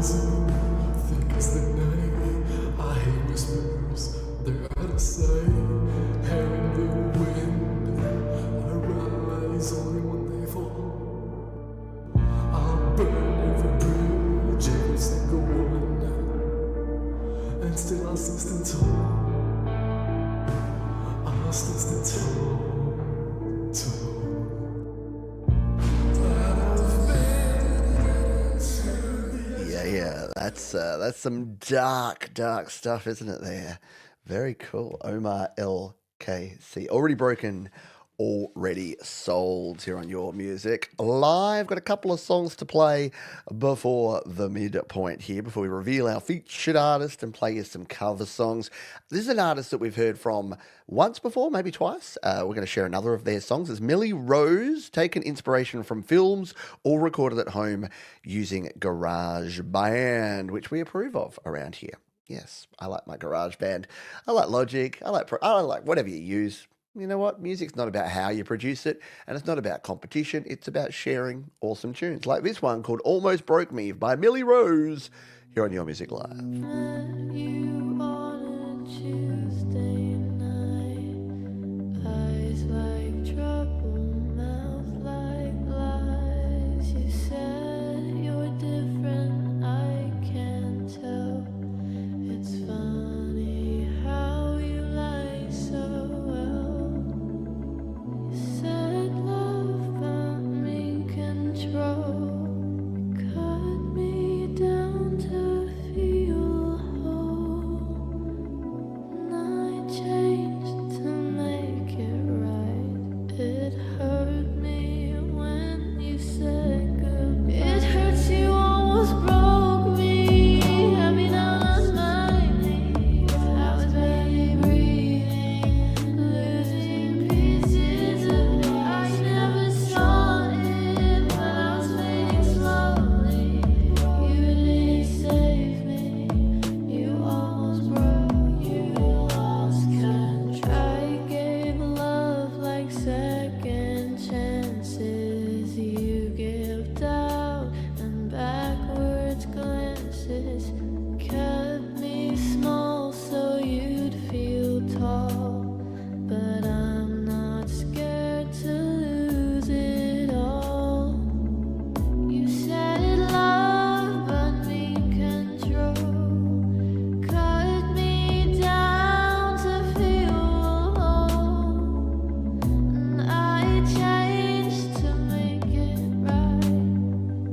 rising, thick as the night. I hear whispers, they're out of sight. Hair in the wind, I rise only when they fall. I'll burn every bridge, every single one, and still I'll still stand tall. I'll still stand tall, tall.
Yeah, that's some dark stuff, isn't it? There, very cool. Omar LKC, already broken, already sold here on Your Music Live. Got a couple of songs to play before the midpoint here, before we reveal our featured artist and play you some cover songs. This is an artist that we've heard from once before, maybe twice. We're going to share another of their songs. It's Millie Rose, taken inspiration from films, all recorded at home using GarageBand, which we approve of around here. Yes, I like my GarageBand. I like Logic. I like whatever you use. You know what? Music's not about how you produce it, and it's not about competition. It's about sharing awesome tunes, like this one called Almost Broke Me by Millie Rose, here on Your Music Live.
Met you on a Tuesday night. Eyes like trouble, mouth like lies. You said you were different, I can tell. It's funny how you lie so well. You said love but me control. Cut me down to feel whole. And I changed to make it right. It hurt me when you said goodbye. It hurts you almost broke me. Had me down on my knees. I was barely breathing, losing pieces of me. I never saw it, but I was fading slowly. You didn't save me. You almost broke. You lost control. I gave love like second chances. You give doubt and backwards glances. Kept me small so you'd feel tall. But I'm not scared to lose it all. You said love but me control. Cut me down to feel whole. And I changed to make it right.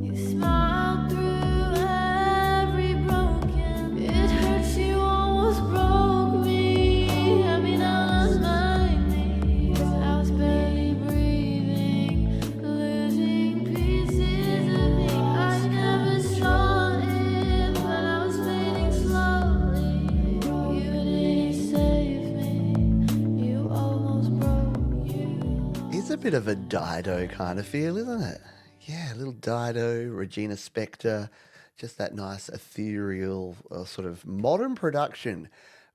You smiled through every broken. It hurts you almost broke me. Had me down on my knees. I was barely breathing, losing pieces of me. I never saw it, but I was fading slowly. You didn't save me. You almost broke.
It's a bit of a Dido kind of feel, isn't it? Yeah, a little Dido, Regina Spektor, just that nice ethereal sort of modern production,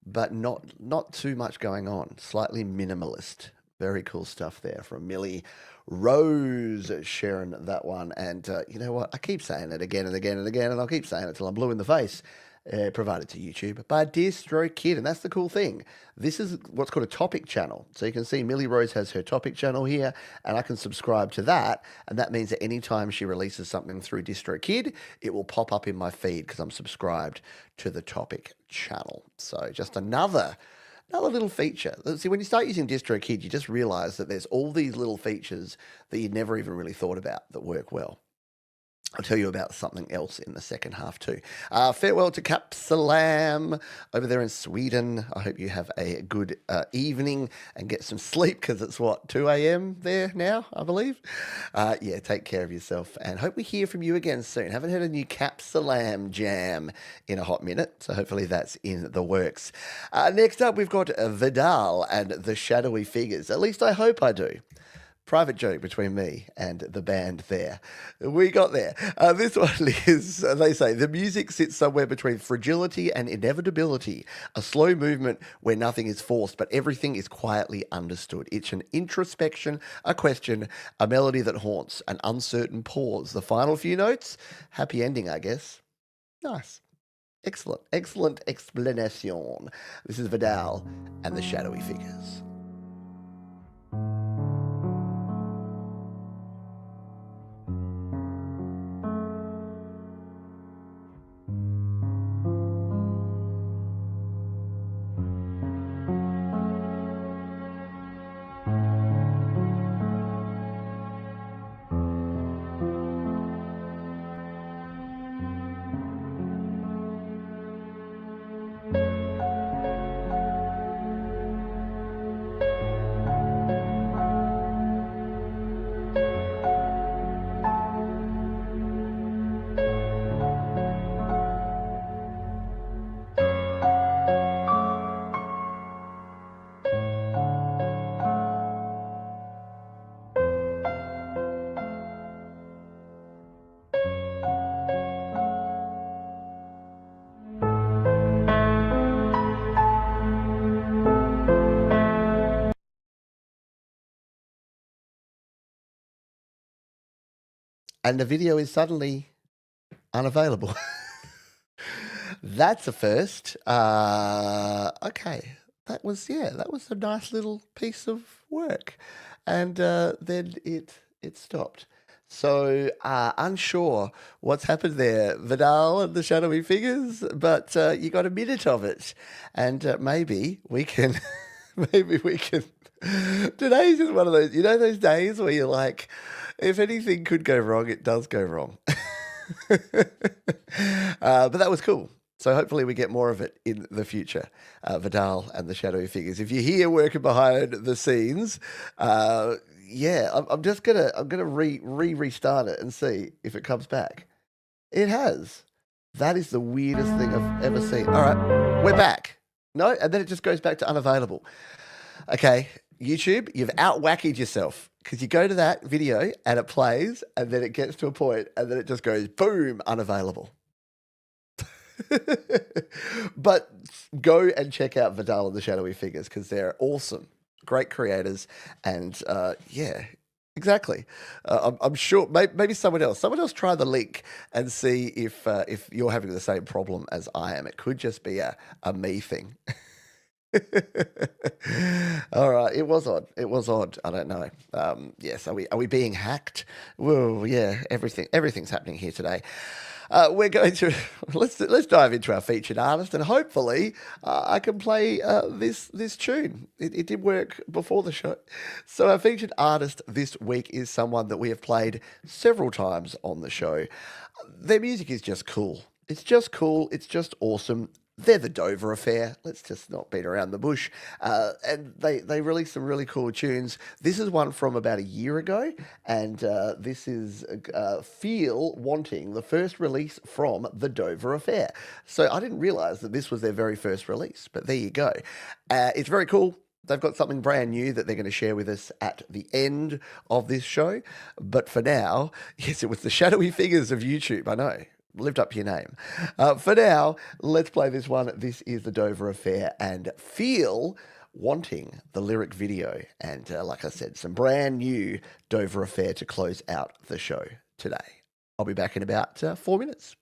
but not too much going on. Slightly minimalist. Very cool stuff there from Millie Rose, sharing that one. And you know what? I keep saying it again and again and again, and I'll keep saying it till I'm blue in the face. Provided to YouTube by DistroKid, and that's the cool thing. This is what's called a topic channel. So you can see Millie Rose has her topic channel here, and I can subscribe to that, and that means that anytime she releases something through DistroKid, it will pop up in my feed because I'm subscribed to the topic channel. So just another little feature. See, when you start using DistroKid, you just realize that there's all these little features that you'd never even really thought about that work well. I'll tell you about something else in the second half too. Farewell to Capsalam over there in Sweden. I hope you have a good evening and get some sleep because it's what, 2 a.m. there now, I believe. Yeah, take care of yourself and hope we hear from you again soon. Haven't heard a new Capsalam jam in a hot minute, so hopefully that's in the works. Next up, we've got Vidal and the Shadowy Figures. At least I hope I do. Private joke between me and the band there. We got there. This one is, they say, the music sits somewhere between fragility and inevitability, a slow movement where nothing is forced, but everything is quietly understood. It's an introspection, a question, a melody that haunts, an uncertain pause. The final few notes, happy ending, I guess. Nice. Excellent. Excellent explanation. This is Vidal and the Shadowy Figures. And the video is suddenly unavailable. That's a first. Okay. That was a nice little piece of work. And then it stopped. So unsure what's happened there, Vidal and the Shadowy Figures, but you got a minute of it. And maybe we can today's just one of those, those days where you're like, if anything could go wrong, it does go wrong. But that was cool. So hopefully we get more of it in the future. Vidal and the Shadowy Figures. If you hear working behind the scenes, I'm gonna restart it and see if it comes back. It has. That is the weirdest thing I've ever seen. All right, we're back. No, and then it just goes back to unavailable. Okay, YouTube, you've out-wackied yourself because you go to that video and it plays and then it gets to a point and then it just goes, boom, unavailable. But go and check out Vidal and the Shadowy Figures because they're awesome. Great creators. And yeah, exactly. I'm sure maybe someone else try the link and see if you're having the same problem as I am. It could just be a me thing. All right, it was odd. I don't know. Yes, are we being hacked? Well, yeah, everything's happening here today. We're going to let's dive into our featured artist, and hopefully I can play this tune. It did work before the show. So our featured artist this week is someone that we have played several times on the show. Their music is just cool. It's just cool. It's just awesome. They're the Dover Affair. Let's just not beat around the bush. And they released some really cool tunes. This is one from about a year ago, and this is Feel Wanting, the first release from the Dover Affair. So I didn't realise that this was their very first release, but there you go. It's very cool. They've got something brand new that they're going to share with us at the end of this show. But for now, yes, it was the Shadowy Figures of YouTube, I know. Lived up to your name. For now, let's play this one. This is the Dover Affair and Feel Wanting, the lyric video. And like I said, some brand new Dover Affair to close out the show today. I'll be back in about 4 minutes.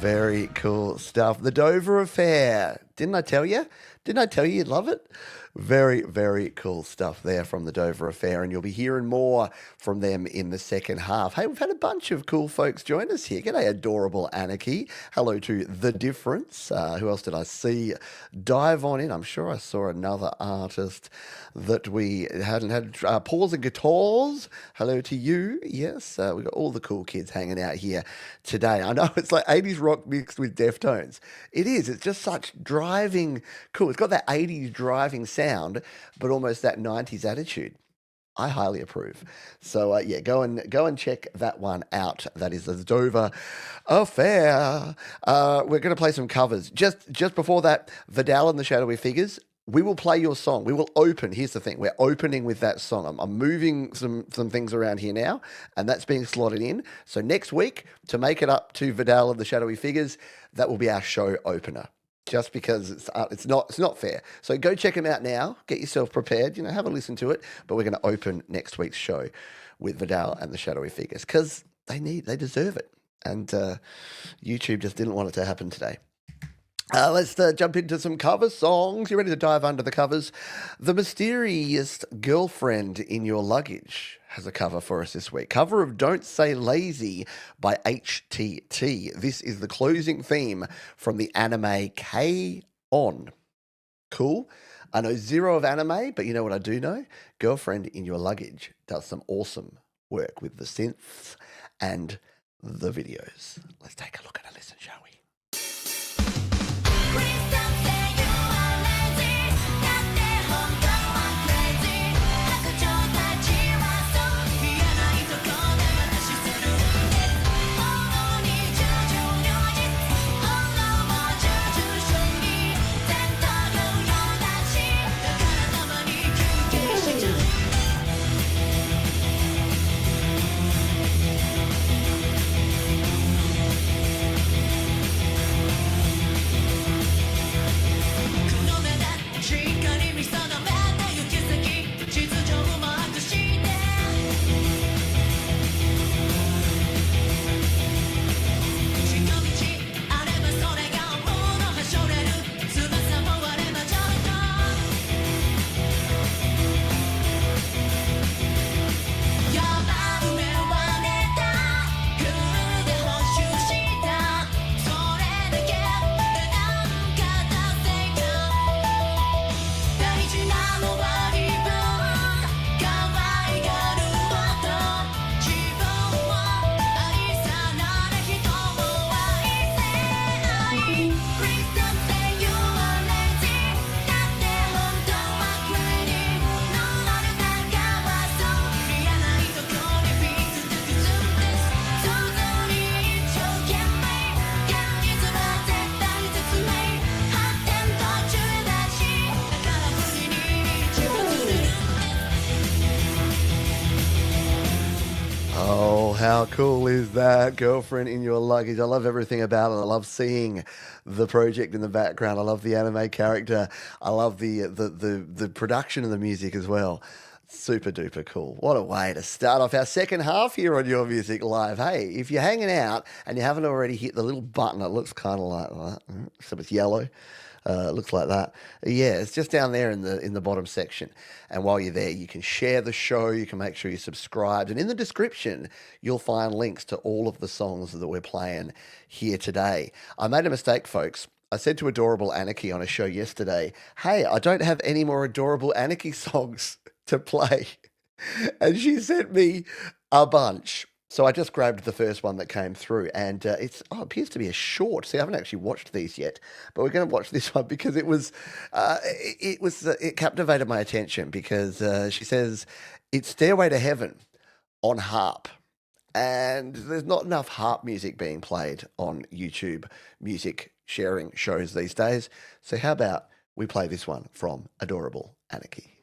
Very cool stuff. The Dover Affair. Didn't I tell you? Didn't I tell you you'd love it? Very, very cool stuff there from the Dover Affair, and you'll be hearing more from them in the second half. Hey, we've had a bunch of cool folks join us here. G'day, Adorable Anarchy. Hello to The Difference. Who else did I see dive on in? I'm sure I saw another artist that we hadn't had. Paws and Guitars. Hello to you. Yes, we've got all the cool kids hanging out here today. I know it's like 80s rock mixed with Deftones. It is. It's just such driving cool. It's got that 80s driving sound, but almost that 90s attitude. I highly approve. So yeah, go and check that one out. That is the Dover Affair. We're going to play some covers. Just before that, Vidal and the Shadowy Figures. We will play your song. We will open. Here's the thing. We're opening with that song. I'm moving some things around here now, and that's being slotted in. So next week, to make it up to Vidal and the Shadowy Figures, that will be our show opener. Just because it's not fair. So go check them out now. Get yourself prepared. Have a listen to it. But we're going to open next week's show with Vidal and the Shadowy Figures because they deserve it. And YouTube just didn't want it to happen today. Let's jump into some cover songs. You ready to dive under the covers? The Mysterious Girlfriend in Your Luggage has a cover for us this week. Cover of Don't Say Lazy by HTT. This is the closing theme from the anime K-On! Cool. I know zero of anime, but you know what I do know? Girlfriend in Your Luggage does some awesome work with the synths and the videos. Let's take a look and a listen, shall we? How cool is that? Girlfriend in Your Luggage. I love everything about it. I love seeing the project in the background. I love the anime character. I love the production of the music as well. Super duper cool. What a way to start off our second half here on Your Music Live. Hey, if you're hanging out and you haven't already hit the little button, it looks kind of like that. So it's yellow. It looks like that. Yeah, it's just down there in the bottom section. And while you're there, you can share the show. You can make sure you're subscribed. And in the description, you'll find links to all of the songs that we're playing here today. I made a mistake, folks. I said to Adorable Anarchy on a show yesterday, hey, I don't have any more Adorable Anarchy songs to play. And she sent me a bunch. So I just grabbed the first one that came through, and it appears to be a short. See, I haven't actually watched these yet, but we're going to watch this one because it captivated my attention because she says it's Stairway to Heaven on harp, and there's not enough harp music being played on YouTube music sharing shows these days. So how about we play this one from Adorable Anarchy?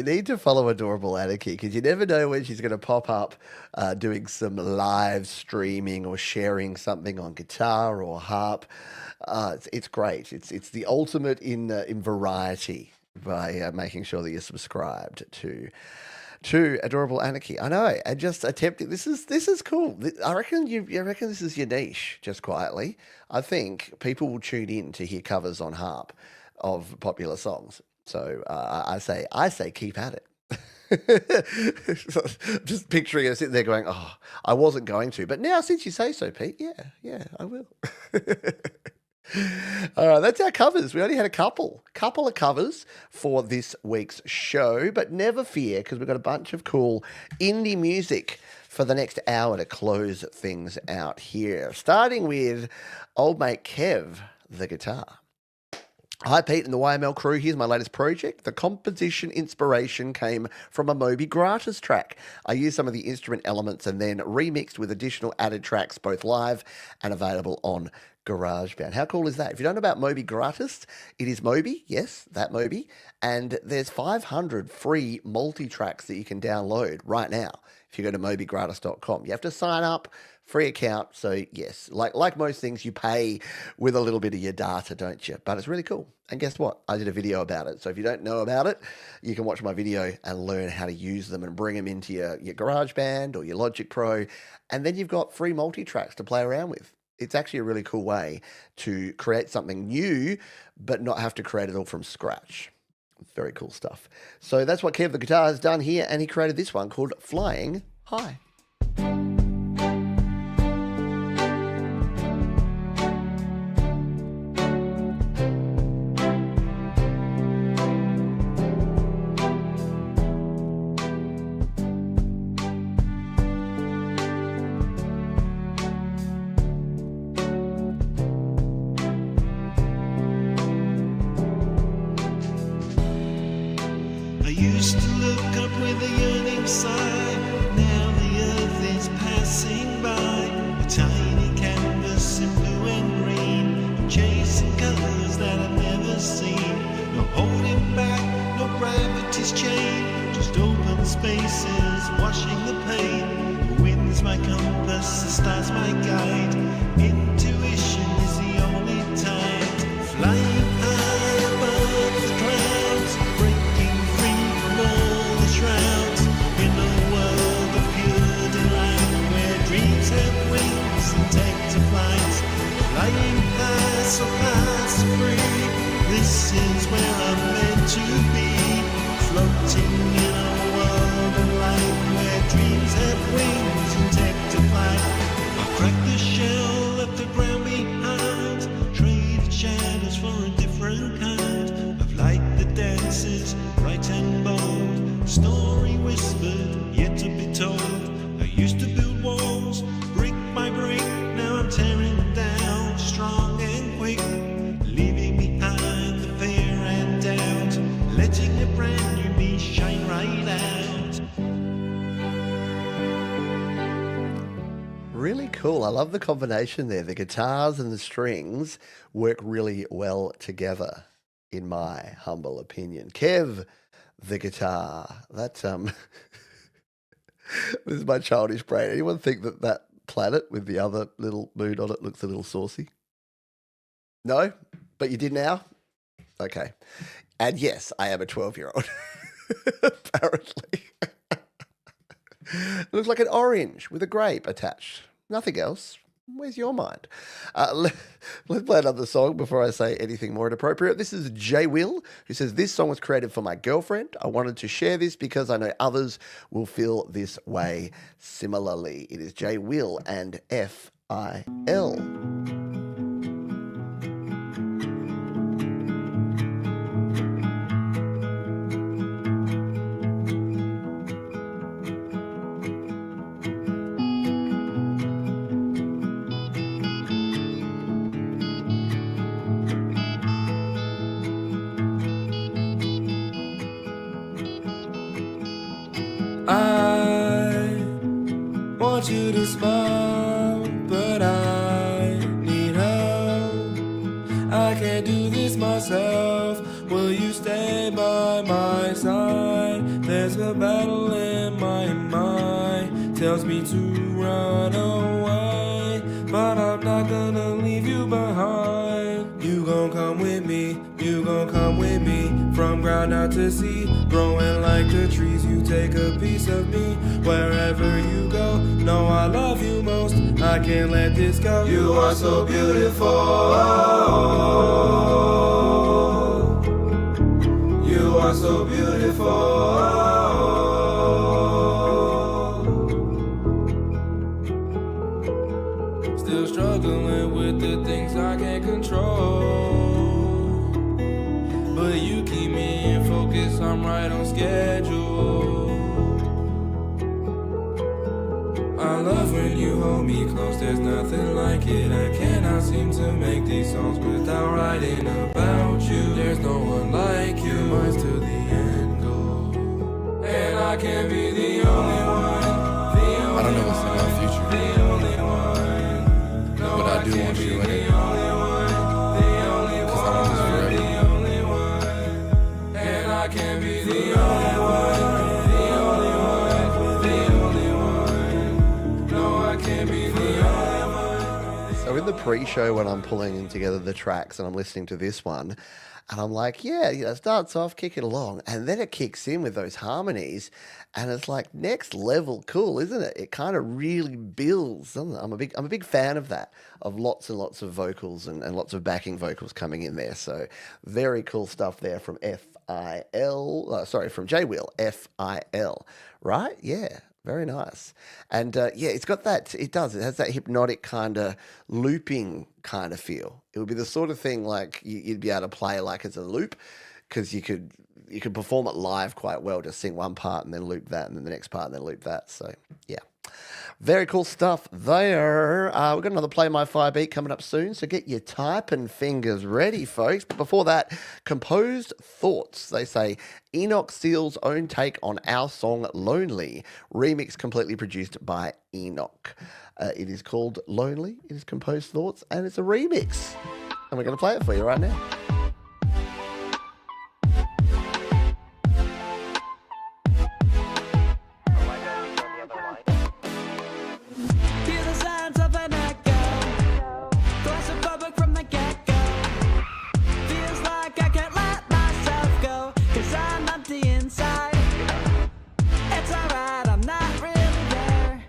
You need to follow Adorable Anarchy because you never know when she's going to pop up doing some live streaming or sharing something on guitar or harp. It's great. It's the ultimate in variety by making sure that you're subscribed to Adorable Anarchy. I know, and just attempting this is cool. I reckon this is your niche. Just quietly, I think people will tune in to hear covers on harp of popular songs. So I say keep at it. Just picturing her sitting there going, "Oh, I wasn't going to, but now since you say so, Pete, yeah, I will." All right, that's our covers. We only had a couple of covers for this week's show, but never fear because we've got a bunch of cool indie music for the next hour to close things out here. Starting with old mate Kev, the guitar. Hi, Pete and the YML crew. Here's my latest project. The composition inspiration came from a Moby Gratis track. I used some of the instrument elements and then remixed with additional added tracks, both live and available on GarageBand. How cool is that? If you don't know about Moby Gratis, it is Moby, yes, that Moby, and there's 500 free multi-tracks that you can download right now if you go to mobygratis.com. You have to sign up, free account, so yes, like most things, you pay with a little bit of your data, don't you? But it's really cool. And guess what? I did a video about it. So if you don't know about it, you can watch my video and learn how to use them and bring them into your GarageBand or your Logic Pro, and then you've got free multi-tracks to play around with. It's actually a really cool way to create something new, but not have to create it all from scratch. Very cool stuff. So that's what Kev the Guitar has done here, and he created this one called Flying High.
Used to look up with a yearning sigh. Now the earth is passing by. A tiny canvas in blue and green. I'm chasing colors that I've never seen. No holding back, no gravity's chain. Just open spaces, washing the pain. The wind's my compass, the stars my guide. Intuition is the only tide. Flying high above the clouds, breaking free from all the shrouds. In a world of pure delight, where dreams have wings and take to flight. Flying high, so high, so free. This is where I'm meant to be. Floating in a world of light, where dreams have wings and take to flight. I'll crack the shell, left the ground behind. Traded shadows for a different kind of light that dances bright and bold. Story whispered, yet to be told. I used to build walls, brick by brick. Now I'm tearing them down, strong and quick. Leaving behind the fear and doubt. Letting a brand new me shine right out.
Really cool. I love the combination there. The guitars and the strings work really well together, in my humble opinion. Kev, the guitar. That's this is my childish brain. Anyone think that planet with the other little moon on it looks a little saucy? No? But you did now? Okay. And yes, I am a 12-year-old. Apparently. It looks like an orange with a grape attached. Nothing else. Where's your mind? Let's play another song before I say anything more inappropriate. This is J Will, who says, this song was created for my girlfriend. I wanted to share this because I know others will feel this way similarly. It is J Will and F.I.L.
I want you to smile, but I need help. I can't do this myself. Will you stay by my side? a battle in my mind. Tells me to run away, but I'm not gonna leave you behind. You gon' come with me, you gon' come with me. From ground out to sea, growing like the trees. You take a piece of me wherever you go. No, I love you most, I can't let this go. You are so beautiful. You are so beautiful. Still struggling with the things I can't control, but you keep me in focus, I'm right on schedule. I love when you hold me close, there's nothing like it. I cannot seem to make these songs without writing about you. There's no one like you, mine's to the end goal. And I can't be the only one. I don't know what's in our future, the only one. No, but I do want you in it. Cause I want this forever. And I can't be the only one.
So in the pre-show, when I'm pulling together the tracks and I'm listening to this one, and I'm like, yeah, it starts off, kick it along, and then it kicks in with those harmonies, and it's like next level cool, isn't it? It kind of really builds, doesn't it? I'm a big fan of that, of lots and lots of vocals and lots of backing vocals coming in there. So very cool stuff there from from J-Wheel, F-I-L, right? Yeah. Very nice. And yeah, it has that hypnotic kind of looping kind of feel. It would be the sort of thing like you'd be able to play like as a loop, because you could perform it live quite well, just sing one part and then loop that and then the next part and then loop that. So yeah, very cool stuff there. We've got another Play My Fire beat coming up soon, so get your typing fingers ready, folks. But before that, Composed Thoughts. They say Enoch Steele's own take on our song Lonely, remix completely produced by Enoch. It is called Lonely, it is Composed Thoughts, and it's a remix. And we're going to play it for you right now.
Hear the sounds of an echo, claustrophobic from the get-go. Feels like I can't let myself go, 'cause I'm empty inside. It's alright, I'm not really there.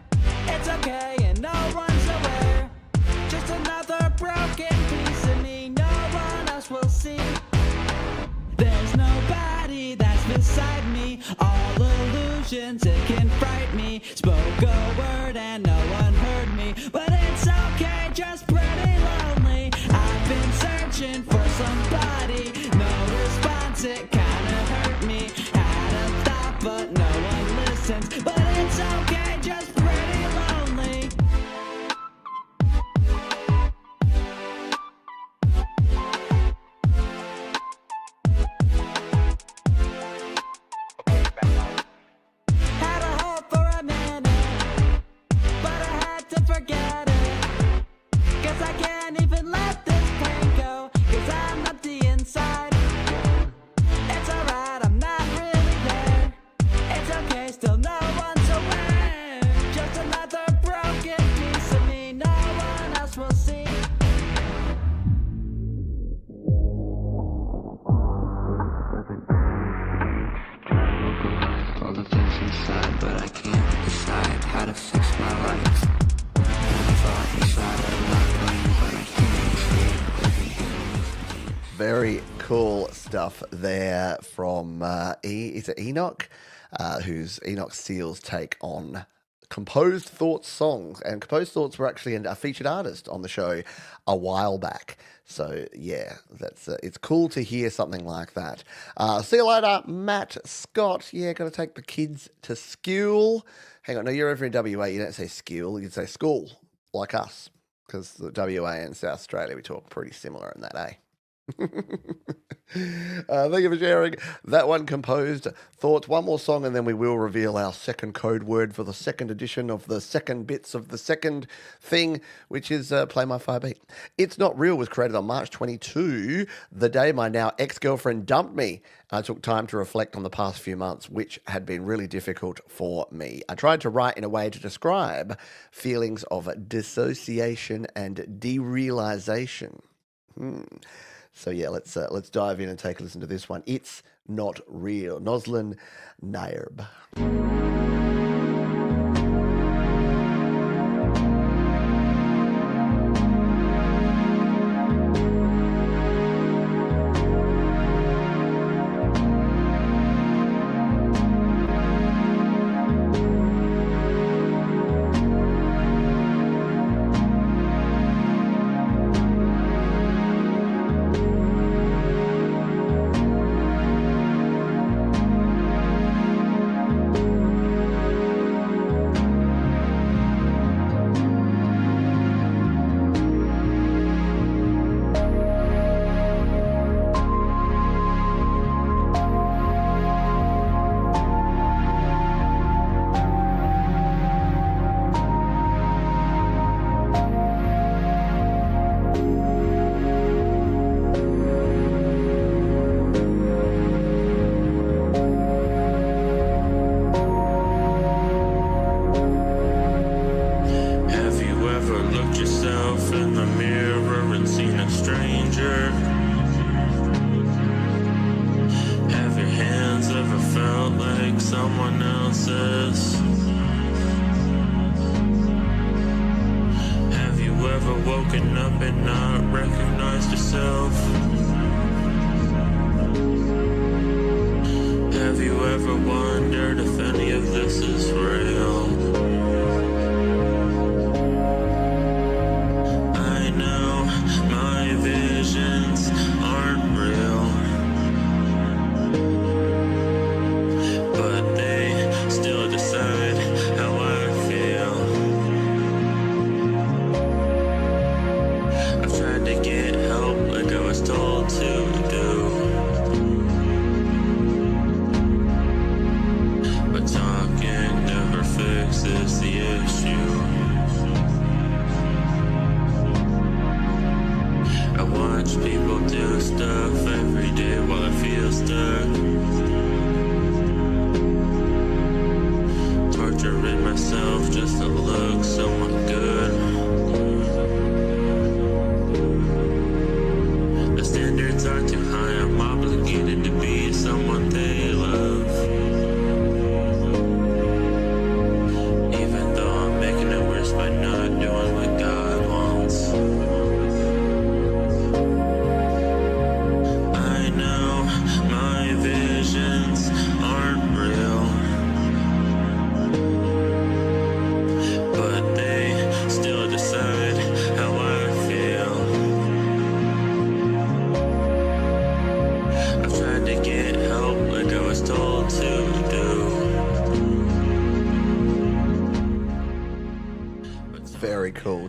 It's okay and no one's aware. Just another broken piece of me, no one else will see. There's nobody that's beside me, all illusions, it can fright me. Spoke a word and no one heard me, but it's okay, just pretty lonely. I've been searching for somebody, no response, it kinda hurt me. Had a thought but no one listens, but it's okay, just pretty lonely. Had a hope for a minute, but I had to forget it. 'Cause I can't even let this pain go, 'cause I'm empty inside. It's alright, I'm not really there. It's okay, still no one's aware. Just another broken piece of me, no one else will see.
All the things inside, but I can't decide how to fix my life.
Very cool stuff there from is it Enoch? Who's Enoch Steele's take on Composed Thoughts songs. And Composed Thoughts were actually a featured artist on the show a while back. So yeah, that's it's cool to hear something like that. See you later, Matt Scott. Yeah, got to take the kids to school. Hang on, no, you're over in WA. You don't say school, you say school, like us, because the WA and South Australia we talk pretty similar in that, eh? Thank you for sharing that one. Composed thoughts. One more song, and then we will reveal our second code word for the second edition of the second bits of the second thing, which is Play My Fire Beat. It's Not Real was created on March 22, the day my now ex-girlfriend dumped me. I took time to reflect on the past few months, which had been really difficult for me. I tried to write in a way to describe feelings of dissociation and derealization. So yeah, let's dive in and take a listen to this one. It's Not Real. Noslin Nairb.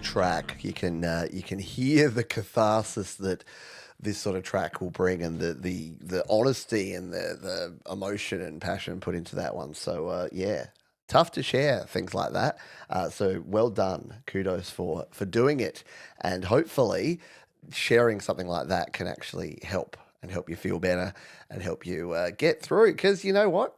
Track. You can hear the catharsis that this sort of track will bring, and the honesty and the emotion and passion put into that one. So yeah, tough to share things like that. So well done, kudos for doing it, and hopefully sharing something like that can actually help you feel better and help you get through. Because you know what.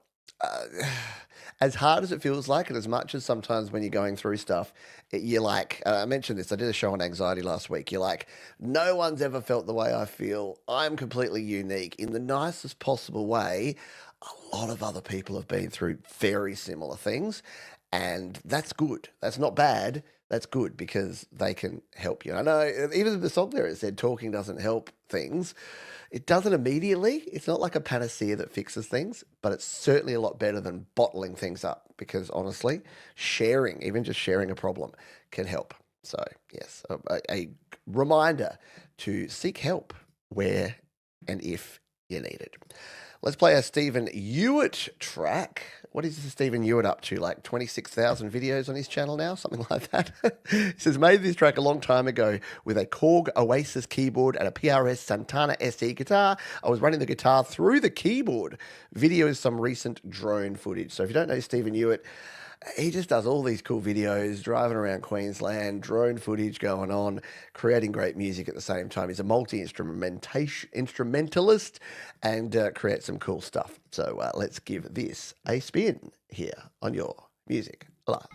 As hard as it feels like, and as much as sometimes when you're going through stuff, you're like, I mentioned this, I did a show on anxiety last week. You're like, no one's ever felt the way I feel. I'm completely unique in the nicest possible way. A lot of other people have been through very similar things, and that's good. That's not bad. That's good because they can help you. I know even in the song there, it said talking doesn't help things. It doesn't immediately. It's not like a panacea that fixes things, but it's certainly a lot better than bottling things up because honestly, sharing, even just sharing a problem can help. So yes, a reminder to seek help where and if you need it. Let's play a Stephen Hewitt track. What is Stephen Hewitt up to? Like 26,000 videos on his channel now? Something like that. He says, made this track a long time ago with a Korg Oasis keyboard and a PRS Santana SE guitar. I was running the guitar through the keyboard. Video is some recent drone footage. So if you don't know Stephen Hewitt, he just does all these cool videos, driving around Queensland, drone footage going on, creating great music at the same time. He's a multi-instrumentalist and creates some cool stuff. So let's give this a spin here on Your Music Live.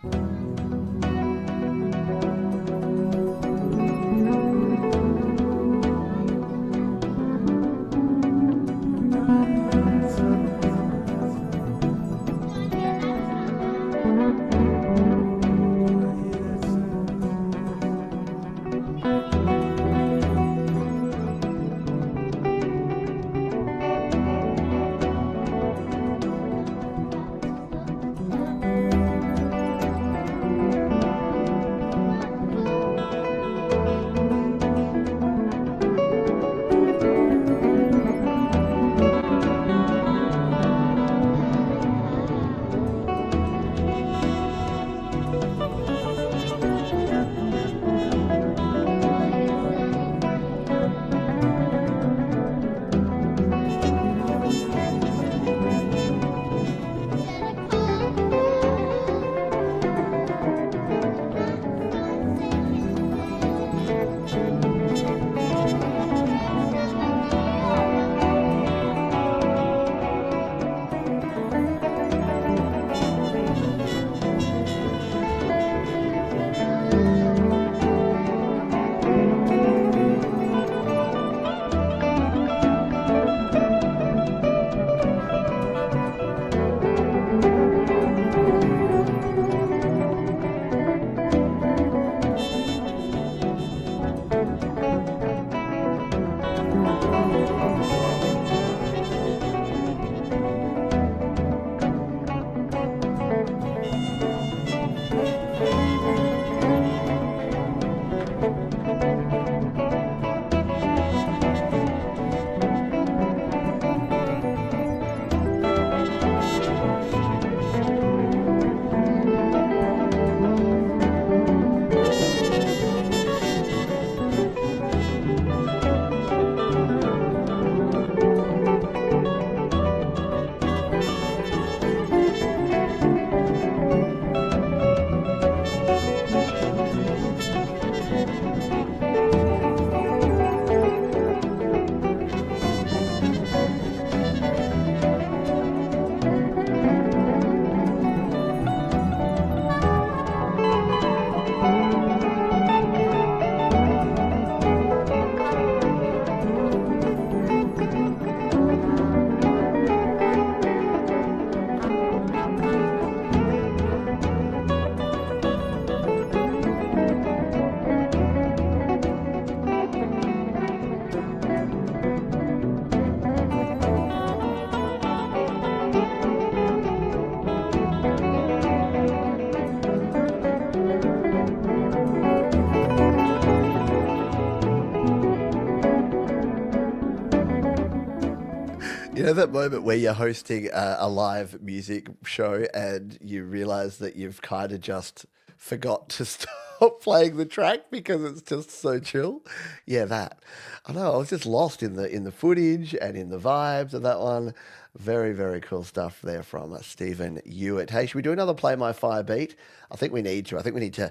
You know that moment where you're hosting a live music show and you realize that you've kind of just forgot to stop playing the track because it's just so chill? Yeah, that. I know, I was just lost in the footage and in the vibes of that one. Very, very cool stuff there from Stephen Hewitt. Hey, should we do another Play My Fire beat? I think we need to. I think we need to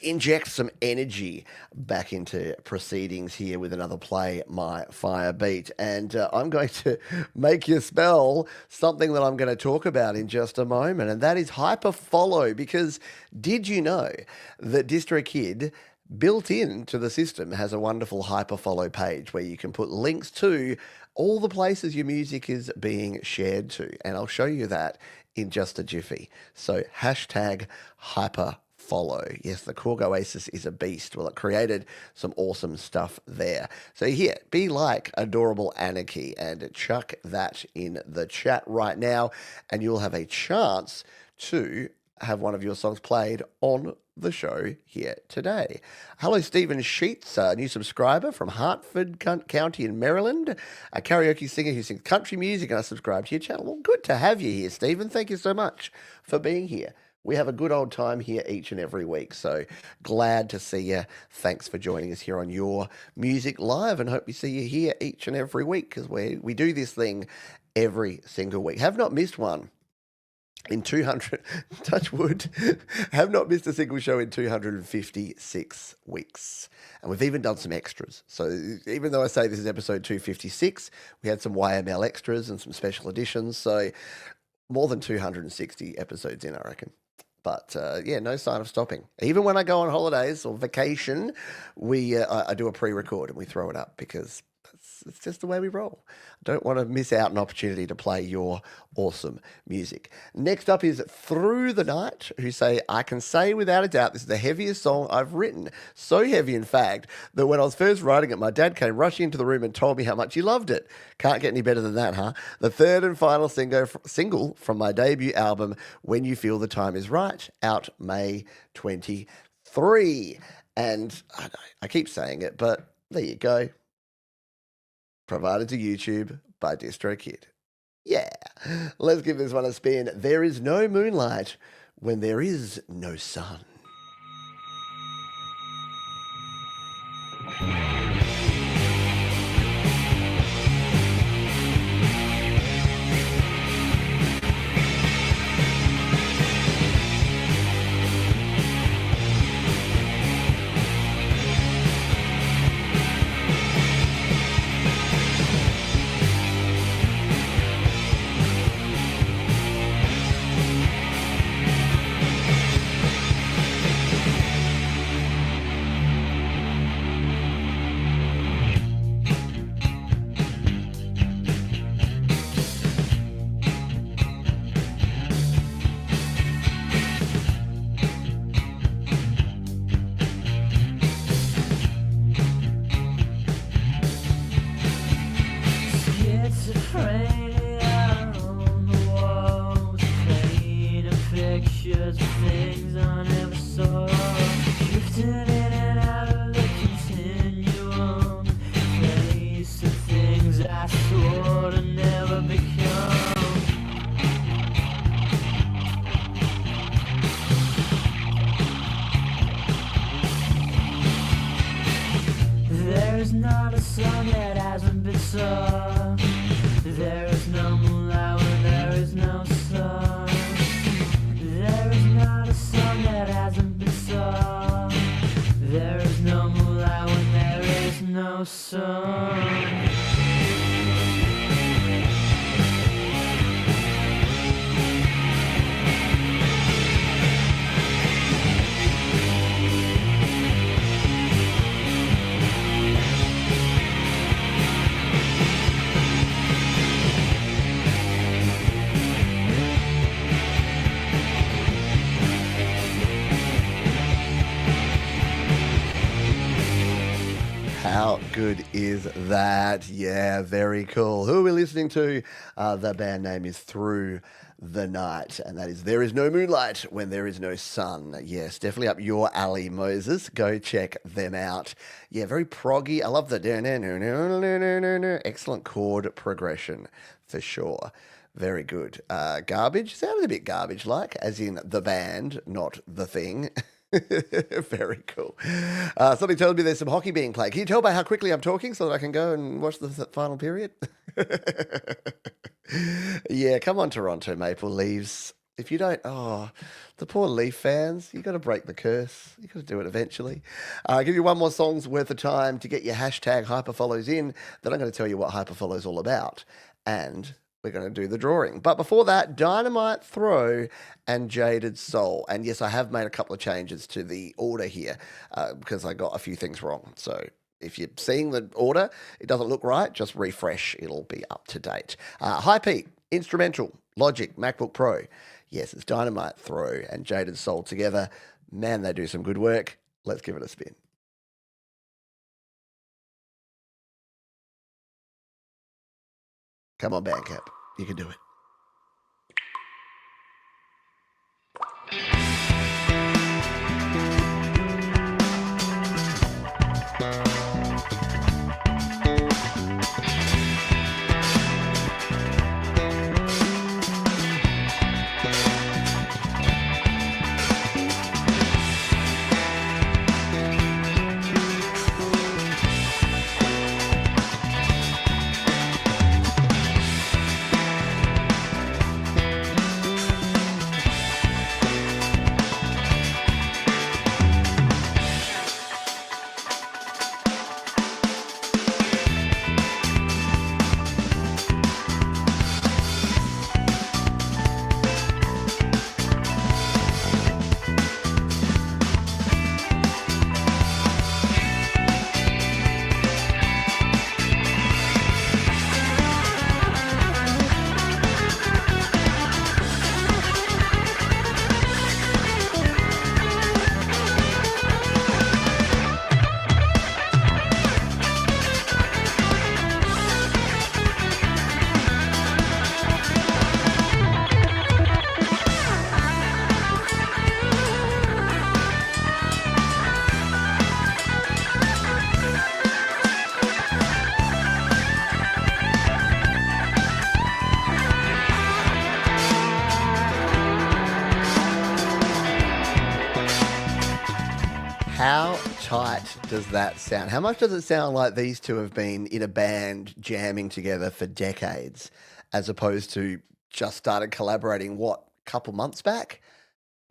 inject some energy back into proceedings here with another Play My Fire beat. And I'm going to make you spell something that I'm going to talk about in just a moment, and that is hyperfollow. Because did you know that DistroKid built into the system has a wonderful hyperfollow page where you can put links to all the places your music is being shared to, and I'll show you that in just a jiffy. So hashtag hyperfollow. Yes, the Korg Oasis is a beast. Well, it created some awesome stuff there. So here, be like Adorable Anarchy and chuck that in the chat right now, and you'll have a chance to have one of your songs played on the show here today. Hello, Stephen Sheets, a new subscriber from Hartford County in Maryland, a karaoke singer who sings country music, and I subscribe to your channel. Well, good to have you here, Stephen. Thank you so much for being here. We have a good old time here each and every week, so glad to see you. Thanks for joining us here on Your Music Live, and hope we see you here each and every week, because we do this thing every single week. Have not missed one in 200, touch wood, have not missed a single show in 256 weeks. And we've even done some extras. So even though I say this is episode 256, we had some YML extras and some special editions. So more than 260 episodes in, I reckon. But yeah, no sign of stopping. Even when I go on holidays or vacation, I do a pre-record and we throw it up because it's just the way we roll. I don't want to miss out an opportunity to play your awesome music. Next up is Through the Night, who say, I can say without a doubt this is the heaviest song I've written. So heavy, in fact, that when I was first writing it, my dad came rushing into the room and told me how much he loved it. Can't get any better than that, huh? The third and final single from my debut album, When You Feel the Time Is Right, out May 23. And I keep saying it, but there you go. Provided to YouTube by DistroKid. Yeah, let's give this one a spin. There is no moonlight when there is no sun. How good is that? Yeah, very cool. Who are we listening to? The band name is Through the Night, and that is There Is No Moonlight When There Is No Sun. Yes, definitely up your alley, Moses. Go check them out. Yeah, very proggy. I love the excellent chord progression for sure. Very good. Garbage sounded a bit garbage-like, as in the band, not the thing. Very cool. Somebody told me there's some hockey being played. Can you tell by how quickly I'm talking so that I can go and watch the final period? Yeah, come on, Toronto Maple Leafs. If you don't, the poor Leaf fans, you got to break the curse. You got to do it eventually. I'll give you one more song's worth of time to get your hashtag hyperfollows in. Then I'm going to tell you what hyperfollow's all about. And we're going to do the drawing. But before that, Dynamite Throw and Jaded Soul. And yes, I have made a couple of changes to the order here because I got a few things wrong. So if you're seeing the order, it doesn't look right, just refresh. It'll be up to date. High Peak, Instrumental, Logic, MacBook Pro. Yes, it's Dynamite Throw and Jaded Soul together. Man, they do some good work. Let's give it a spin. Come on, Bandcamp. You can do it. How tight does that sound? How much does it sound like these two have been in a band jamming together for decades, as opposed to just started collaborating, what, a couple months back?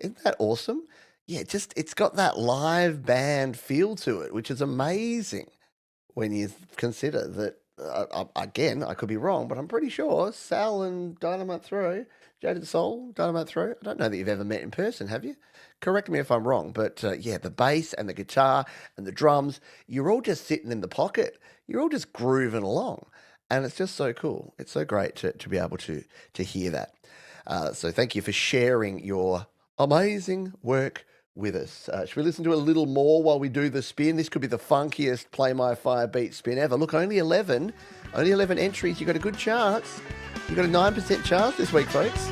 Isn't that awesome? Yeah, just it's got that live band feel to it, which is amazing when you consider that. Again, I could be wrong, but I'm pretty sure Sal and Dynamite Throw, Jaded Soul, Dynamite Throw, I don't know that you've ever met in person, have you? Correct me if I'm wrong, but yeah, the bass and the guitar and the drums, you're all just sitting in the pocket. You're all just grooving along. And it's just so cool. It's so great to be able to hear that. So thank you for sharing your amazing work with us. Should we listen to a little more while we do the spin? This could be the funkiest Play My Fire beat spin ever. Look, only 11 entries. You got a good chance. You got a 9% chance this week, folks.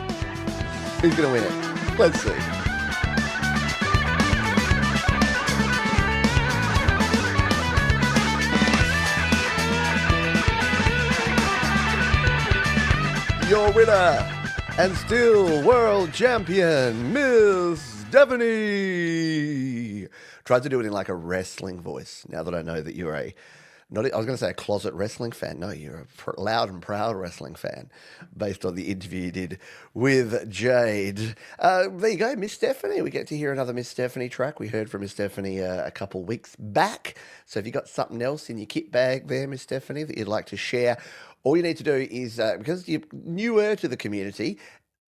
Who's going to win it? Let's see. Your winner and still world champion, Miss Stephanie. Tried to do it in like a wrestling voice. Now that I know that you're I was going to say a closet wrestling fan. No, you're a loud and proud wrestling fan, based on the interview you did with Jade. There you go, Miss Stephanie. We get to hear another Miss Stephanie track. We heard from Miss Stephanie a couple weeks back. So if you got something else in your kit bag there, Miss Stephanie, that you'd like to share, all you need to do is, because you're newer to the community,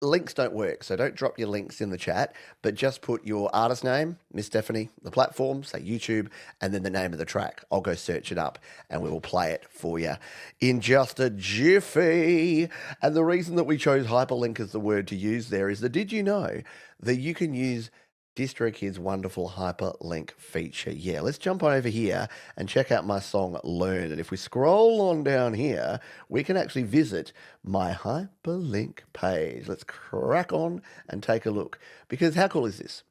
links don't work, so don't drop your links in the chat, but just put your artist name, Miss Stephanie, the platform, say YouTube, and then the name of the track. I'll go search it up and we will play it for you in just a jiffy. And the reason that we chose hyperlink as the word to use there is that did you know that you can use DistroKid's wonderful hyperlink feature? Yeah, let's jump on over here and check out my song Learn. And if we scroll on down here, we can actually visit my hyperlink page. Let's crack on and take a look. Because how cool is this?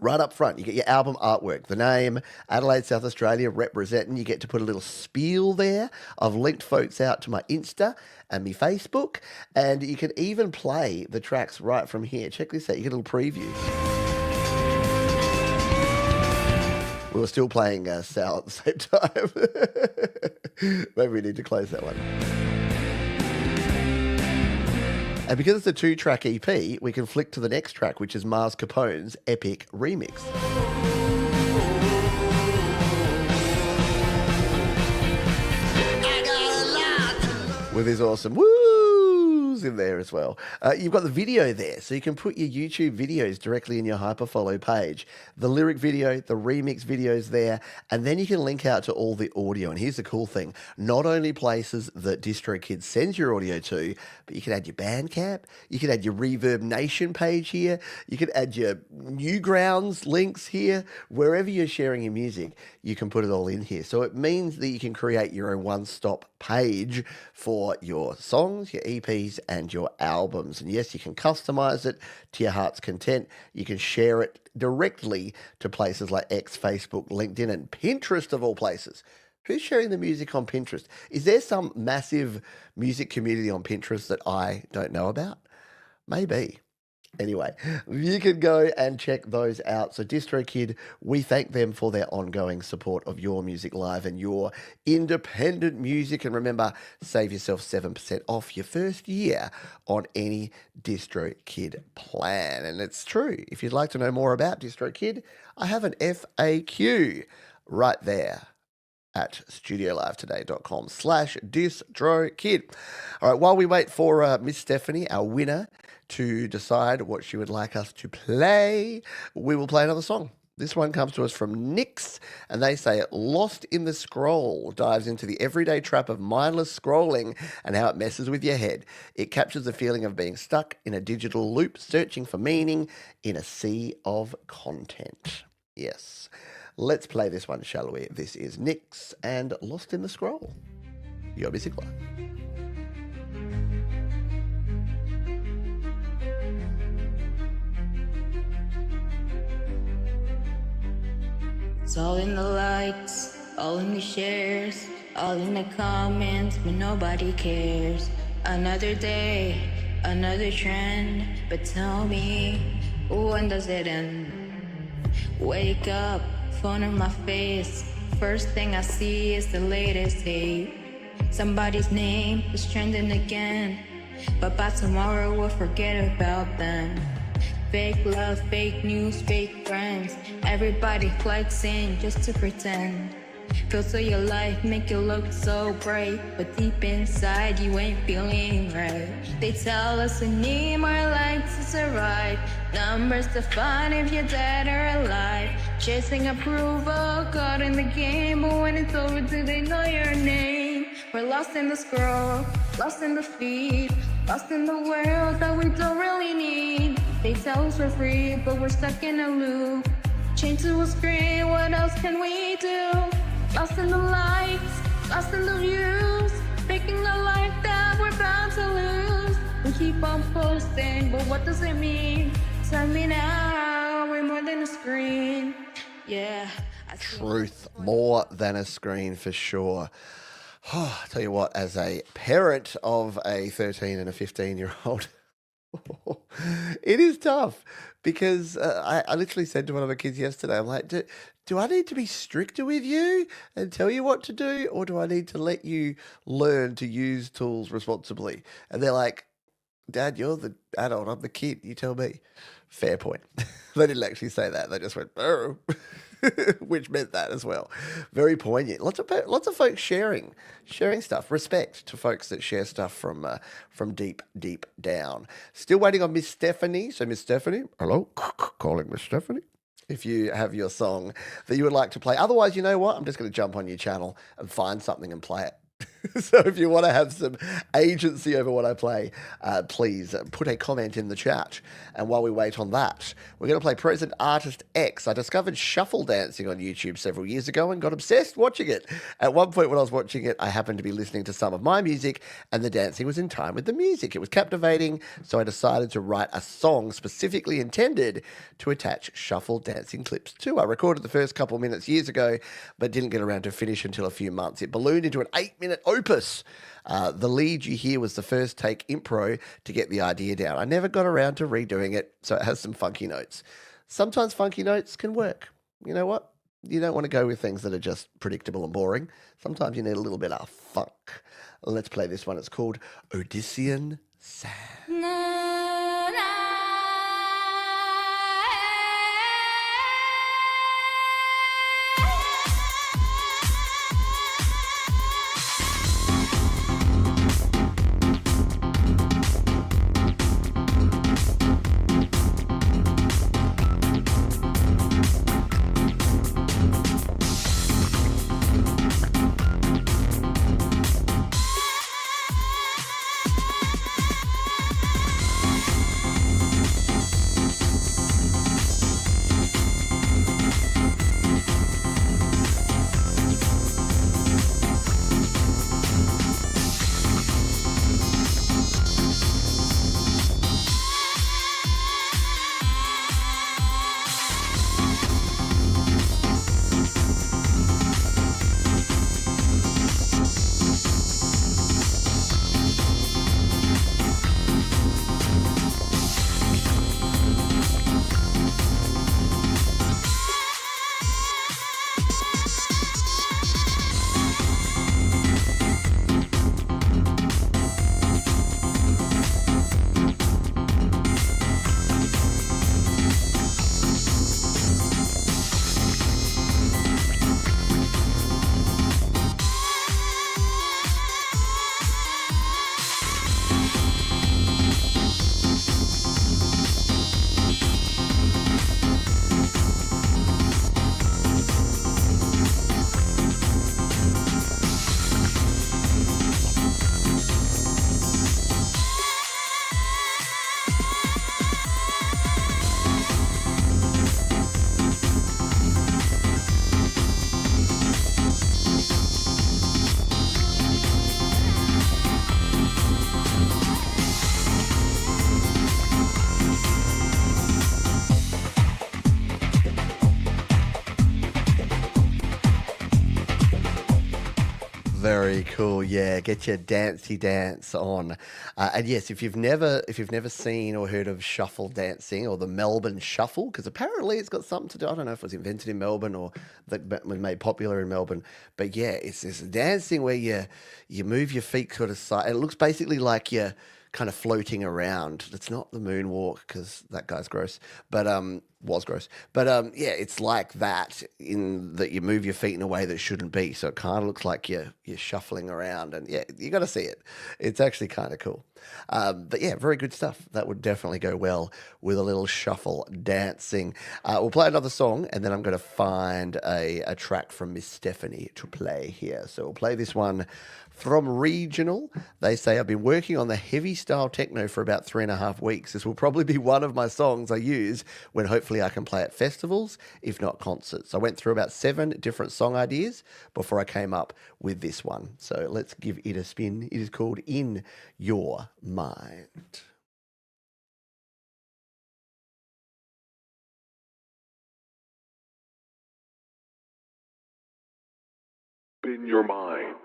Right up front, you get your album artwork, the name, Adelaide, South Australia, representing. You get to put a little spiel there. I've linked folks out to my Insta and my Facebook, and you can even play the tracks right from here. Check this out. You get a little preview. We were still playing Sal at the same time. Maybe we need to close that one. And because it's a 2-track EP, we can flick to the next track, which is Mars Capone's epic remix. With his awesome woos in there as well. You've got the video there, so you can put your YouTube videos directly in your Hyperfollow page. The lyric video, the remix videos there, and then you can link out to all the audio. And here's the cool thing. Not only places that DistroKid sends your audio to, but you can add your Bandcamp, you can add your Reverb Nation page here, you can add your Newgrounds links here. Wherever you're sharing your music, you can put it all in here. So it means that you can create your own one-stop page for your songs, your EPs, and your albums. And yes, you can customize it to your heart's content. You can share it directly to places like X, Facebook, LinkedIn, and Pinterest of all places. Who's sharing the music on Pinterest? Is there some massive music community on Pinterest that I don't know about? Maybe. Anyway, you can go and check those out. So DistroKid, we thank them for their ongoing support of Your Music Live and your independent music. And remember, save yourself 7% off your first year on any DistroKid plan. And it's true. If you'd like to know more about DistroKid, I have an FAQ right there at studiolivetoday.com/DistroKid. All right, while we wait for Miss Stephanie, our winner, to decide what she would like us to play, we will play another song. This one comes to us from Nyx, and they say, Lost in the Scroll dives into the everyday trap of mindless scrolling and how it messes with your head. It captures the feeling of being stuck in a digital loop, searching for meaning in a sea of content. Yes. Let's play this one, shall we? This is Nyx and Lost in the Scroll. Your Music Live.
It's all in the likes, all in the shares, all in the comments, but nobody cares. Another day, another trend, but tell me, when does it end? Wake up, phone in my face. First thing I see is the latest hate. Somebody's name is trending again, but by tomorrow we'll forget about them. Fake love, fake news, fake friends. Everybody flexing just to pretend. Filter your life, make it look so bright, but deep inside you ain't feeling right. They tell us we need more likes to survive, numbers to find if you're dead or alive. Chasing approval, caught in the game, but when it's over, do they know your name? We're lost in the scroll, lost in the feed, lost in the world that we don't really need. They tell us we're free, but we're stuck in a loop. Chained to a screen, what else can we do? Lost in the lights, lost in the views, faking the life that we're bound to lose. We keep on posting, but what does it mean? Tell me now, we're more than a screen. Yeah.
Truth, more than a screen for sure. Oh, I tell you what, as a parent of a 13 and a 15-year-old, it is tough because I literally said to one of my kids yesterday, I'm like, do I need to be stricter with you and tell you what to do, or do I need to let you learn to use tools responsibly? And they're like, Dad, you're the adult, I'm the kid, you tell me. Fair point. They didn't actually say that. They just went, oh, which meant that as well. Very poignant. Lots of folks sharing stuff. Respect to folks that share stuff from deep down. Still waiting on Miss Stephanie. So Miss Stephanie, hello, calling Miss Stephanie. If you have your song that you would like to play. Otherwise, you know what? I'm just going to jump on your channel and find something and play it. So if you want to have some agency over what I play, please put a comment in the chat. And while we wait on that, we're going to play Present Artist X. I discovered shuffle dancing on YouTube several years ago and got obsessed watching it. At one point when I was watching it, I happened to be listening to some of my music and the dancing was in time with the music. It was captivating, so I decided to write a song specifically intended to attach shuffle dancing clips to. I recorded the first couple of minutes years ago, but didn't get around to finish until a few months. It ballooned into an 8-minute opus. The lead you hear was the first take impro to get the idea down. I never got around to redoing it, so it has some funky notes. Sometimes funky notes can work. You know what? You don't want to go with things that are just predictable and boring. Sometimes you need a little bit of funk. Let's play this one. It's called Odyssean Sand. Very cool. Yeah, get your dancey dance on. And yes, if you've never seen or heard of shuffle dancing or the Melbourne Shuffle, because apparently it's got something to do. I don't know if it was invented in Melbourne or that was made popular in Melbourne. But yeah, it's this dancing where you move your feet sort of side. It looks basically like you're kind of floating around. It's not the moonwalk because that guy's gross, but was gross. But yeah, it's like that in that you move your feet in a way that shouldn't be. So it kind of looks like you're shuffling around, and yeah, you got to see it. It's actually kind of cool. But yeah, very good stuff. That would definitely go well with a little shuffle dancing. We'll play another song, and then I'm going to find a track from Miss Stephanie to play here. So we'll play this one from Regional. They say, I've been working on the heavy style techno for about 3.5 weeks. This will probably be one of my songs I use when hopefully I can play at festivals, if not concerts. I went through about 7 different song ideas before I came up with this one. So let's give it a spin. It is called In Your Mind.
In your mind.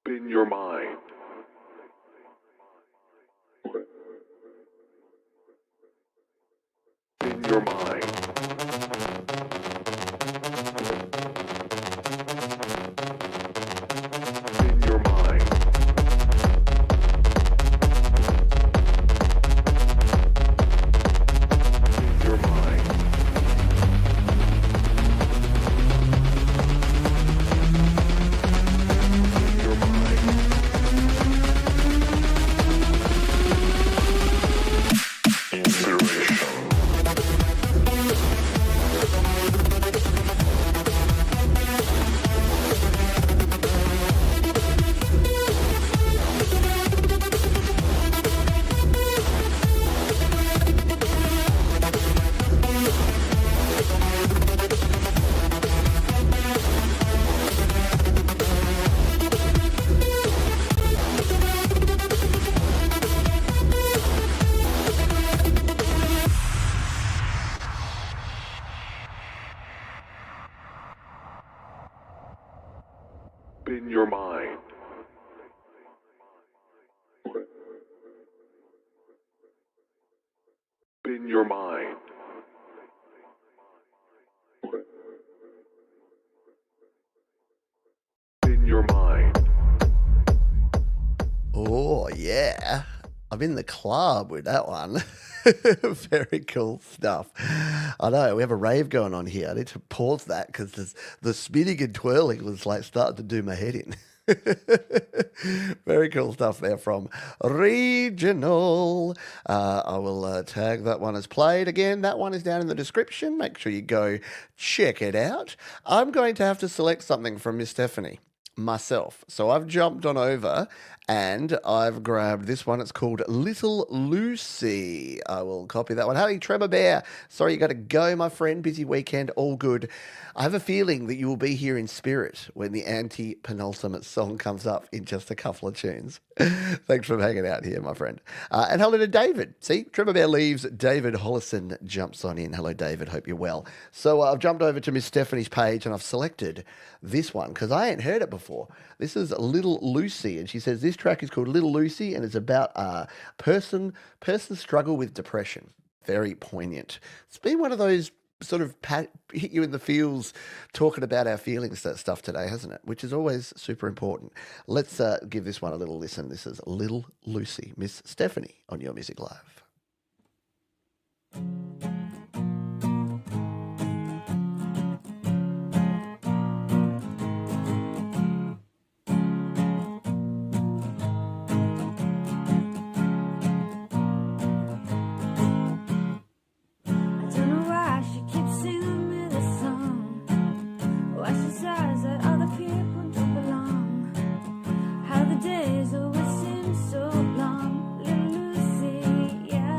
In your mind. In your mind. In your mind. In your mind. In your mind. In your mind. In your mind.
Oh, yeah. I'm in the club with that one. Very cool stuff. I know, we have a rave going on here. I need to pause that because the spinning and twirling was like starting to do my head in. Very cool stuff there from Regional. I will tag that one as played. Again, that one is down in the description. Make sure you go check it out. I'm going to have to select something from Miss Stephanie myself. So I've jumped on over and I've grabbed this one. It's called Little Lucy. I will copy that one. Hey, Trevor Bear. Sorry, you got to go, my friend. Busy weekend. All good. I have a feeling that you will be here in spirit when the anti-penultimate song comes up in just a couple of tunes. Thanks for hanging out here, my friend. And hello to David. See, Trevor Bear leaves. David Hollison jumps on in. Hello, David. Hope you're well. So I've jumped over to Miss Stephanie's page and I've selected this one because I ain't heard it before. This is Little Lucy, and she says this track is called Little Lucy, and it's about a person's struggle with depression. Very poignant. It's been one of those sort of hit you in the feels talking about our feelings stuff today, hasn't it? Which is always super important. Let's give this one a little listen. This is Little Lucy, Miss Stephanie on Your Music Live.
Days always seem so long, little Lucy, yeah.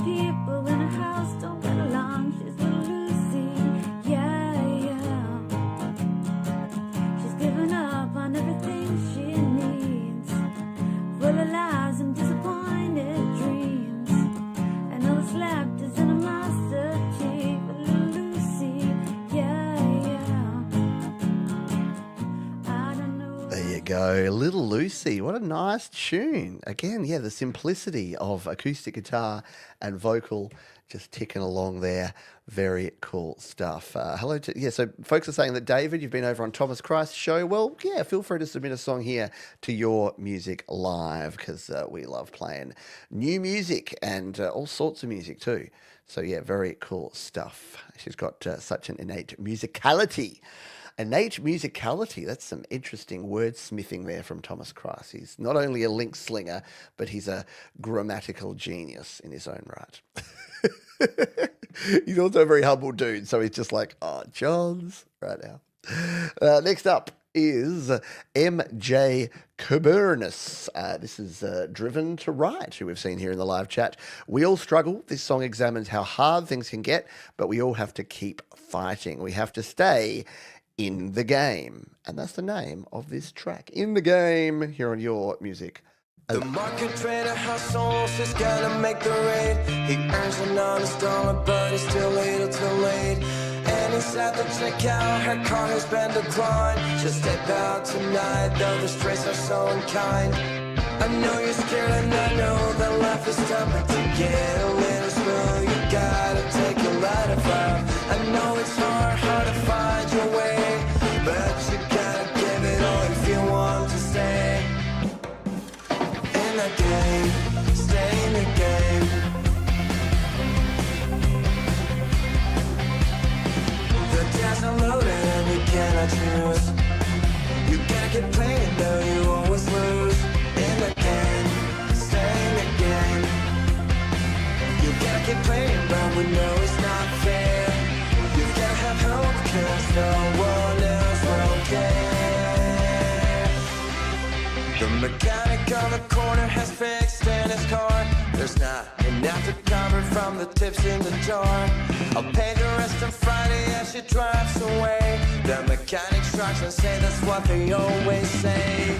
people in her house don't get along. She's little Lucy, yeah, yeah. She's given up on everything she needs, full of lies and disappointed dreams, and all that's left is in a master teeth. But little Lucy, yeah, yeah. I don't know.
There you go, Little Lucy. What a nice tune. Again, yeah, the simplicity of acoustic guitar and vocal just ticking along there. Very cool stuff. Hello to, yeah, so folks are saying that, David, you've been over on Thomas Christ's show. Well, yeah, feel free to submit a song here to Your Music Live, because we love playing new music and all sorts of music too. So yeah, very cool stuff. She's got such an innate musicality. Innate musicality. That's some interesting wordsmithing there from Thomas Christ. He's not only a link slinger, but he's a grammatical genius in his own right. He's also a very humble dude, so he's just like, oh, Johns, right now. Next up is MJ Kubernis. This is Driven to Write, who we've seen here in the live chat. We all struggle. This song examines how hard things can get, but we all have to keep fighting. We have to stay in the game. And that's the name of this track. In the Game, here on Your Music.
The market trader hustles, he's gotta make the rate. He earns an honest dollar, but he's still little too late. And he's at the checkout, her car has been declined. Just step out tonight, though the streets are so unkind. I know you're scared and I know that life is tough, but to get a little smooth, you gotta take a lot of love. I know it's hard to find your way, but you gotta give it all if you want to stay in the game, stay in the game. The dice are loaded and you cannot choose. You gotta keep playing though you always lose. In the game, stay in the game. You gotta keep playing but we know it's not fair. You gotta have hope cause no one else will care. The mechanic on the corner has fixed in his car. There's not enough to cover from the tips in the jar. I'll pay the rest on Friday as she drives away. The mechanic shrugs and say that's what they always say.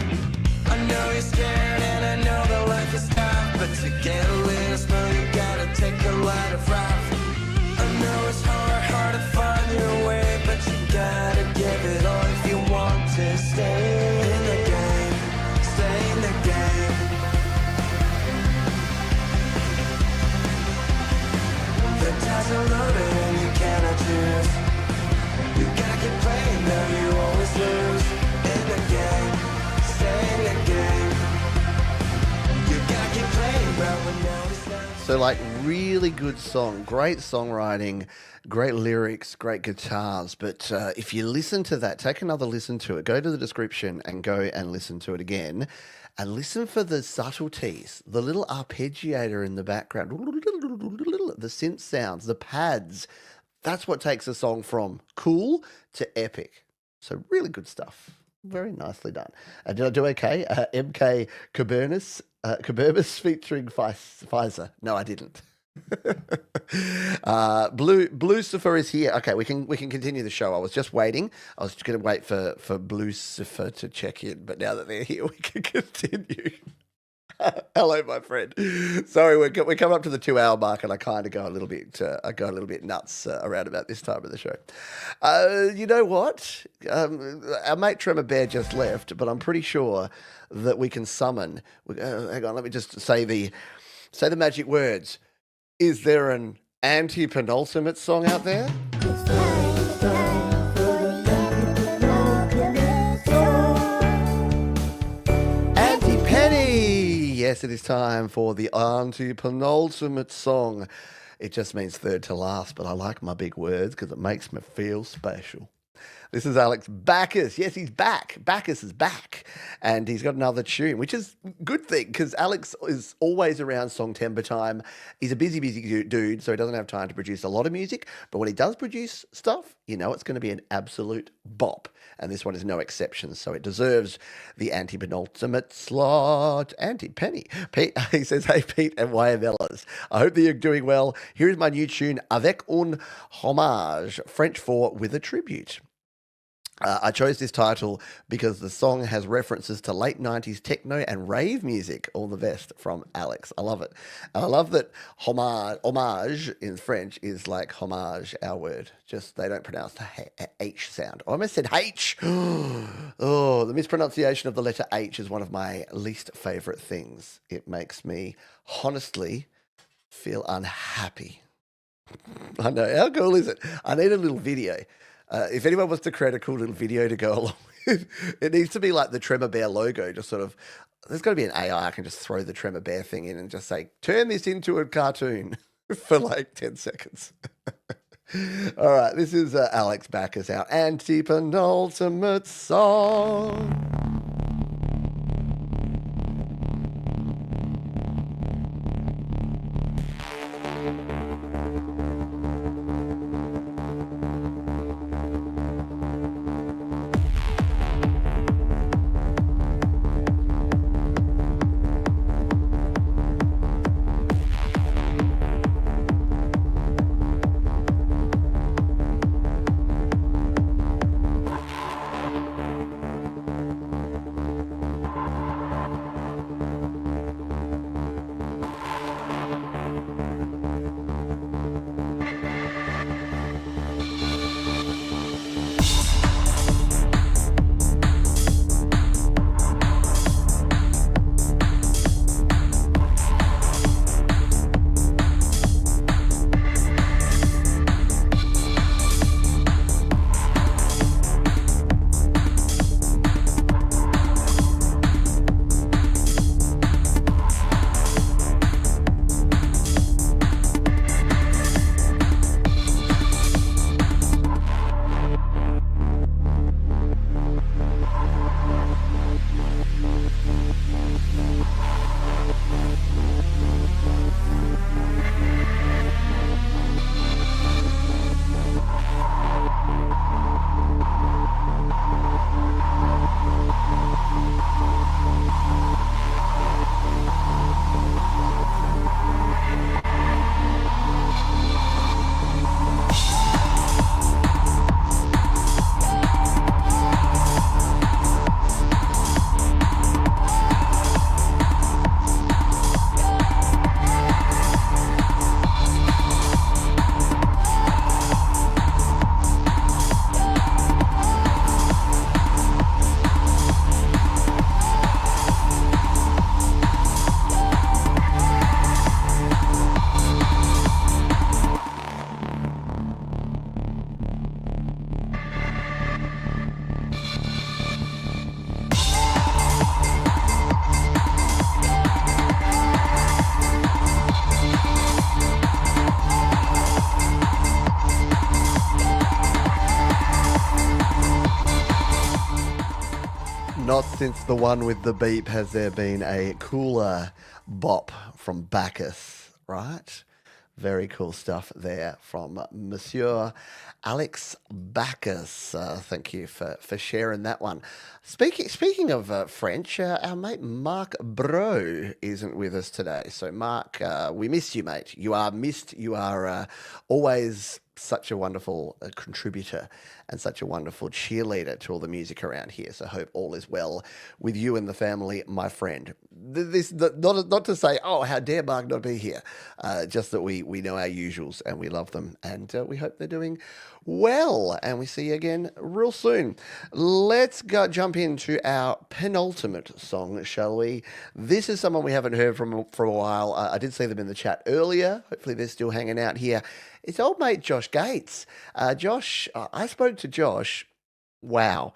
I know you're scared and I know that life is tough, but to get a little smooth you gotta take a lot of rough. I know it's hard to find your way, but you gotta give it all if you want to stay in the game, stay in the game. The dice are loaded and you cannot choose. You gotta keep playing though you always lose. In the game, stay in the game. You gotta keep playing but we know it's not.
So, like, really good song, great songwriting, great lyrics, great guitars. But if you listen to that, take another listen to it, go to the description and go and listen to it again. And listen for the subtleties, the little arpeggiator in the background, the synth sounds, the pads. That's what takes a song from cool to epic. So really good stuff. Very nicely done. Did I do okay? MK Kubernis featuring Pfizer. No, I didn't. Blucifer is here. Okay, we can continue the show. I was just waiting. I was going to wait for Blucifer to check in, but now that they're here, we can continue. Hello, my friend. Sorry, we're coming up to the 2 hour mark, and I kind of go a little bit nuts around about this time of the show. You know what? Our mate Tremor Bear just left, but I'm pretty sure that we can summon. Hang on, let me just say the magic words. Is there an anti-penultimate song out there? Anti-Penny! Yes, it is time for the anti-penultimate song. It just means third to last, but I like my big words because it makes me feel special. This is Alex Backus. Yes, he's back. Backus is back. And he's got another tune, which is a good thing because Alex is always around Songtember time. He's a busy dude, so he doesn't have time to produce a lot of music. But when he does produce stuff, you know it's going to be an absolute bop. And this one is no exception. So it deserves the anti-penultimate slot. Anti-penny. Pete, he says, hey, Pete and YMLers. I hope that you're doing well. Here is my new tune, Avec un hommage, French for with a tribute. I chose this title because the song has references to late 90s techno and rave music. All the best from Alex. I love it. And I love that homage in French is like homage, our word. Just they don't pronounce the H sound. I almost said H. Oh, the mispronunciation of the letter H is one of my least favorite things. It makes me honestly feel unhappy. I know. How cool is it? I need a little video. If anyone wants to create a cool little video to go along with, it needs to be like the Tremor Bear logo, just sort of, there's got to be an AI I can just throw the Tremor Bear thing in and just say, turn this into a cartoon for like 10 seconds. All right, this is Alex Backus, our anti-penultimate song. Not since the one with the beep has there been a cooler bop from Backus, right? Very cool stuff there from Monsieur Alex Backus. Thank you for sharing that one. Speaking of French, our mate Mark Bro isn't with us today. So Mark, we miss you, mate. You are missed. You are always such a wonderful contributor and such a wonderful cheerleader to all the music around here. So hope all is well with you and the family, my friend. This not to say, oh, how dare Mark not be here. Just that we know our usuals and we love them, and we hope they're doing well. And we see you again real soon. Let's jump into our penultimate song, shall we? This is someone we haven't heard from for a while. I did see them in the chat earlier. Hopefully they're still hanging out here. It's old mate Josh Gates. Josh, I spoke to Josh, wow,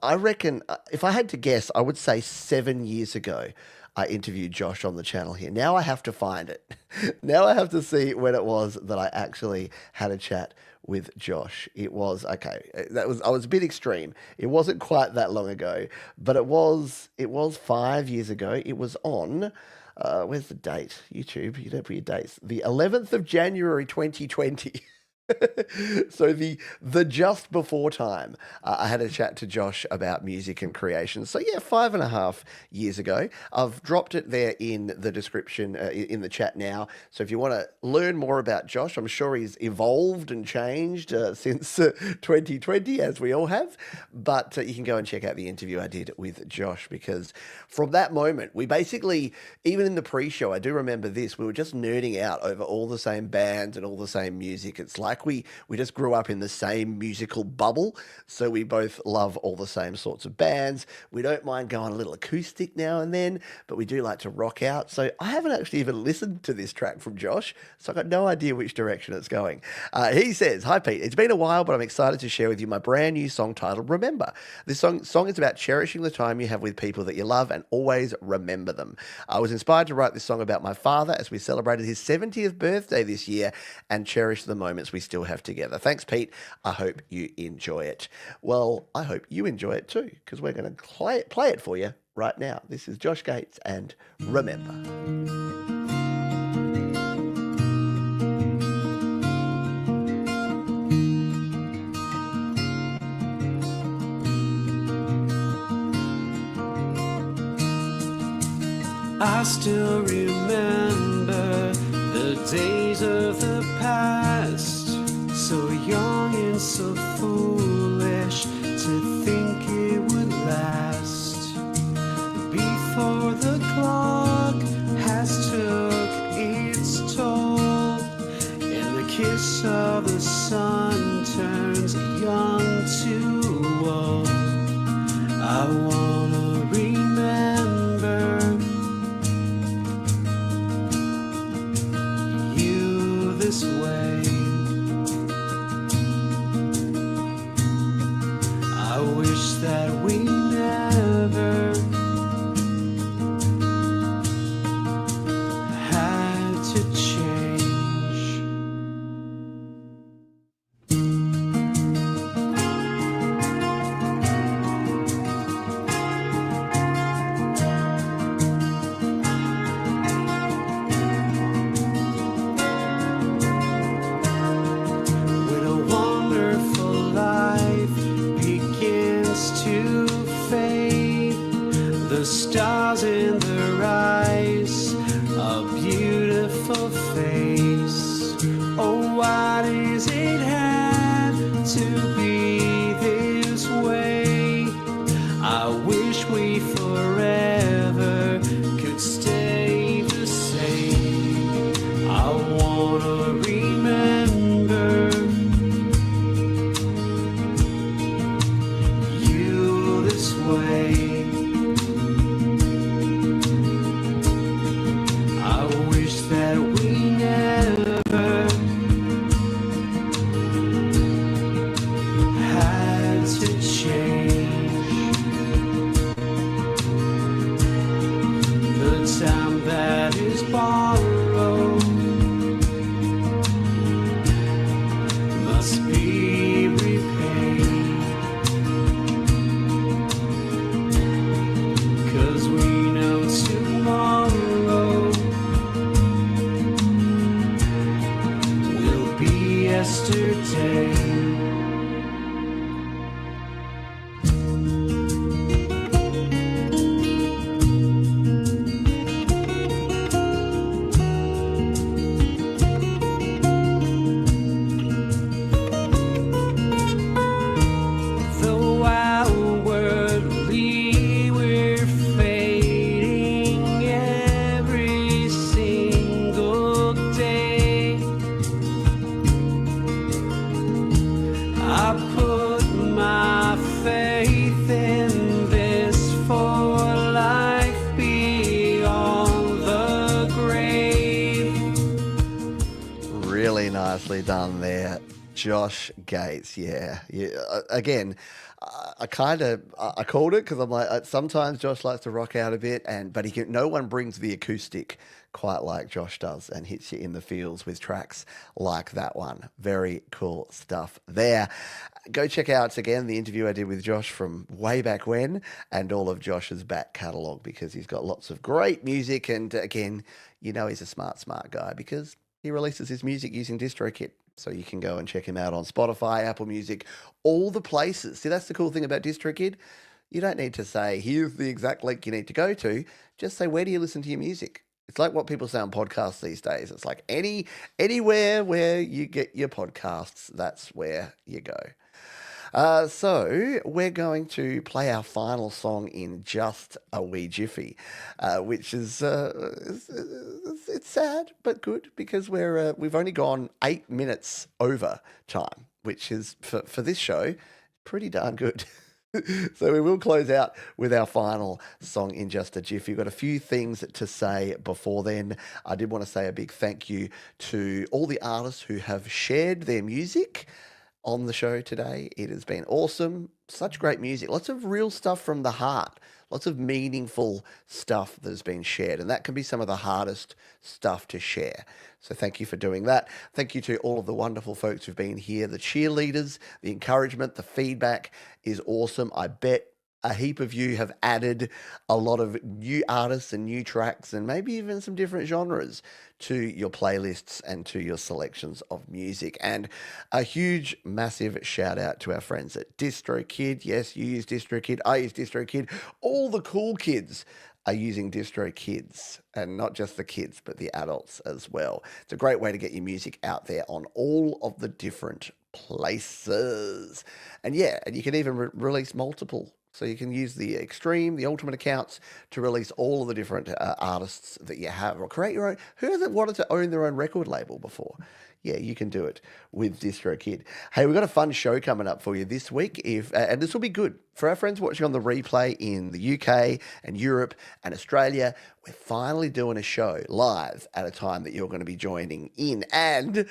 I reckon if I had to guess, I would say 7 years ago. I interviewed Josh on the channel here. Now I have to find it. Now I have to see when it was that I actually had a chat with Josh. It was, okay, I was a bit extreme. It wasn't quite that long ago, but it was 5 years ago. It was on, where's the date? YouTube, you don't put your dates. The 11th of January 2020. So the just before time, I had a chat to Josh about music and creation. So yeah, 5.5 years ago. I've dropped it there in the description, in the chat now. So if you want to learn more about Josh, I'm sure he's evolved and changed since 2020, as we all have. But you can go and check out the interview I did with Josh, because from that moment, we basically, even in the pre-show, I do remember this, we were just nerding out over all the same bands and all the same music. It's like we just grew up in the same musical bubble, so we both love all the same sorts of bands. We don't mind going a little acoustic now and then, but we do like to rock out. So I haven't actually even listened to this track from Josh, so I've got no idea which direction it's going. He says, "Hi Pete, it's been a while, but I'm excited to share with you my brand new song titled Remember. This song is about cherishing the time you have with people that you love and always remember them. I was inspired to write this song about my father as we celebrated his 70th birthday this year and cherish the moments we still have together. Thanks, Pete. I hope you enjoy it." Well, I hope you enjoy it too, because we're going to play it for you right now. This is Josh Gates and Remember.
I still remember the days of the past, so young and so foolish to think it would last. Before the clock has took its toll, and the kiss of the sun turns young to old, I wanna remember you this way. I wish that we never had to change. When a wonderful life begins to fade, the stars in their eyes, a beautiful face. Oh, why does it have to be this way? I wish we forever could stay the same. I wanna remember you this way. I wish that we never had to change. The time that is borrowed must be repaid, 'cause we know tomorrow will be yesterday. Though outwardly we're fading every single day, I put my faith in this for life beyond the grave.
Really nicely done there. Josh Gates, yeah. Again, I called it because I'm like, sometimes Josh likes to rock out a bit, but no one brings the acoustic quite like Josh does and hits you in the feels with tracks like that one. Very cool stuff there. Go check out again the interview I did with Josh from way back when, and all of Josh's back catalogue, because he's got lots of great music. And again, he's a smart guy because he releases his music using DistroKid. So you can go and check him out on Spotify, Apple Music, all the places. See, that's the cool thing about DistroKid. You don't need to say, here's the exact link you need to go to. Just say, where do you listen to your music? It's like what people say on podcasts these days. It's like anywhere where you get your podcasts, that's where you go. So we're going to play our final song in just a wee jiffy, which is it's sad but good, because we've only gone 8 minutes over time, which is for this show pretty darn good. So we will close out with our final song in just a jiffy. We've got a few things to say before then. I did want to say a big thank you to all the artists who have shared their music on the show today. It has been awesome. Such great music. Lots of real stuff from the heart. Lots of meaningful stuff that has been shared. And that can be some of the hardest stuff to share. So thank you for doing that. Thank you to all of the wonderful folks who've been here. The cheerleaders, the encouragement, the feedback is awesome. I bet a heap of you have added a lot of new artists and new tracks, and maybe even some different genres to your playlists and to your selections of music. And a huge, massive shout out to our friends at DistroKid. Yes, you use DistroKid. I use DistroKid. All the cool kids are using DistroKids, and not just the kids, but the adults as well. It's a great way to get your music out there on all of the different places. And yeah, and you can even release multiple. So you can use the Extreme, the Ultimate accounts to release all of the different artists that you have, or create your own. Who hasn't wanted to own their own record label before? Yeah, you can do it with DistroKid. Hey, we've got a fun show coming up for you this week, and this will be good for our friends watching on the replay in the UK and Europe and Australia. We're finally doing a show live at a time that you're going to be joining in, and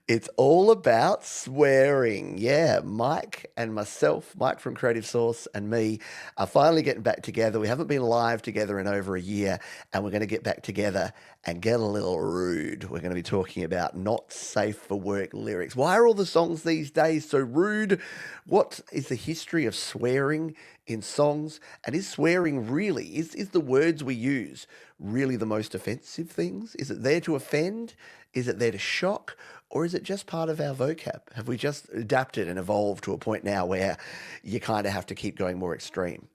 it's all about swearing. Yeah, Mike and myself, Mike from Creative Source, and me are finally getting back together. We haven't been live together in over a year, and we're going to get back together and get a little rude. We're going to be talking about not safe for work lyrics. Why are all the songs these days so rude? What is the history of swearing in songs? And is swearing really, is the words we use really the most offensive things? Is it there to offend? Is it there to shock? Or is it just part of our vocab? Have we just adapted and evolved to a point now where you kind of have to keep going more extreme?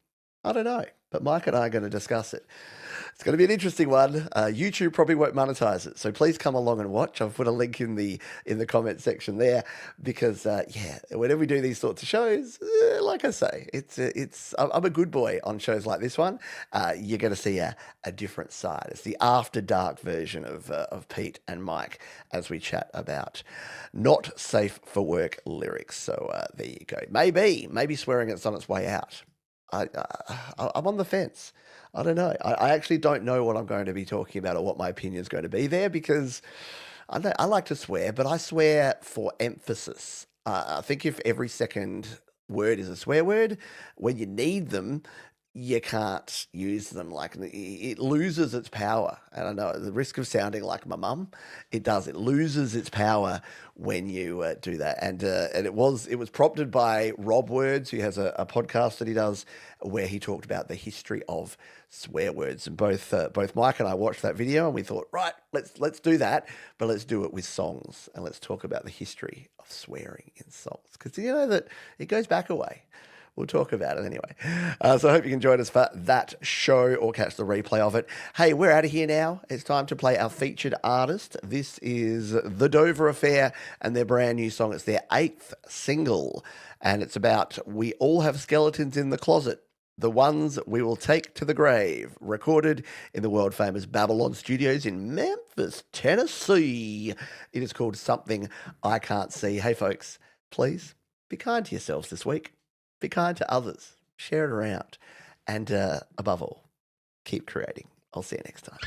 I don't know, but Mike and I are going to discuss it. It's going to be an interesting one. YouTube probably won't monetize it, so please come along and watch. I've put a link in the comment section there, because whenever we do these sorts of shows, like I say, I'm a good boy on shows like this one. You're going to see a different side. It's the after dark version of Pete and Mike as we chat about not safe for work lyrics. So there you go. Maybe swearing it's on its way out. I'm on the fence. I don't know. I actually don't know what I'm going to be talking about or what my opinion is going to be there, because I like to swear, but I swear for emphasis. I think if every second word is a swear word, when you need them, you can't use them. Like, it loses its power. And I know at the risk of sounding like my mum, it does. It loses its power when you do that. And it was prompted by Rob Words, who has a podcast that he does where he talked about the history of swear words. And both Mike and I watched that video, and we thought, right, let's do that, but let's do it with songs, and let's talk about the history of swearing in songs, because you know that it goes back a way. We'll talk about it anyway. So I hope you can join us for that show or catch the replay of it. Hey, we're out of here now. It's time to play our featured artist. This is The Dover Affair and their brand new song. It's their 8th single, and it's about we all have skeletons in the closet, the ones we will take to the grave. Recorded in the world-famous Babylon Studios in Memphis, Tennessee. It is called Something I Can't See. Hey, folks, please be kind to yourselves this week. Be kind to others, share it around, and above all, keep creating. I'll see you next time.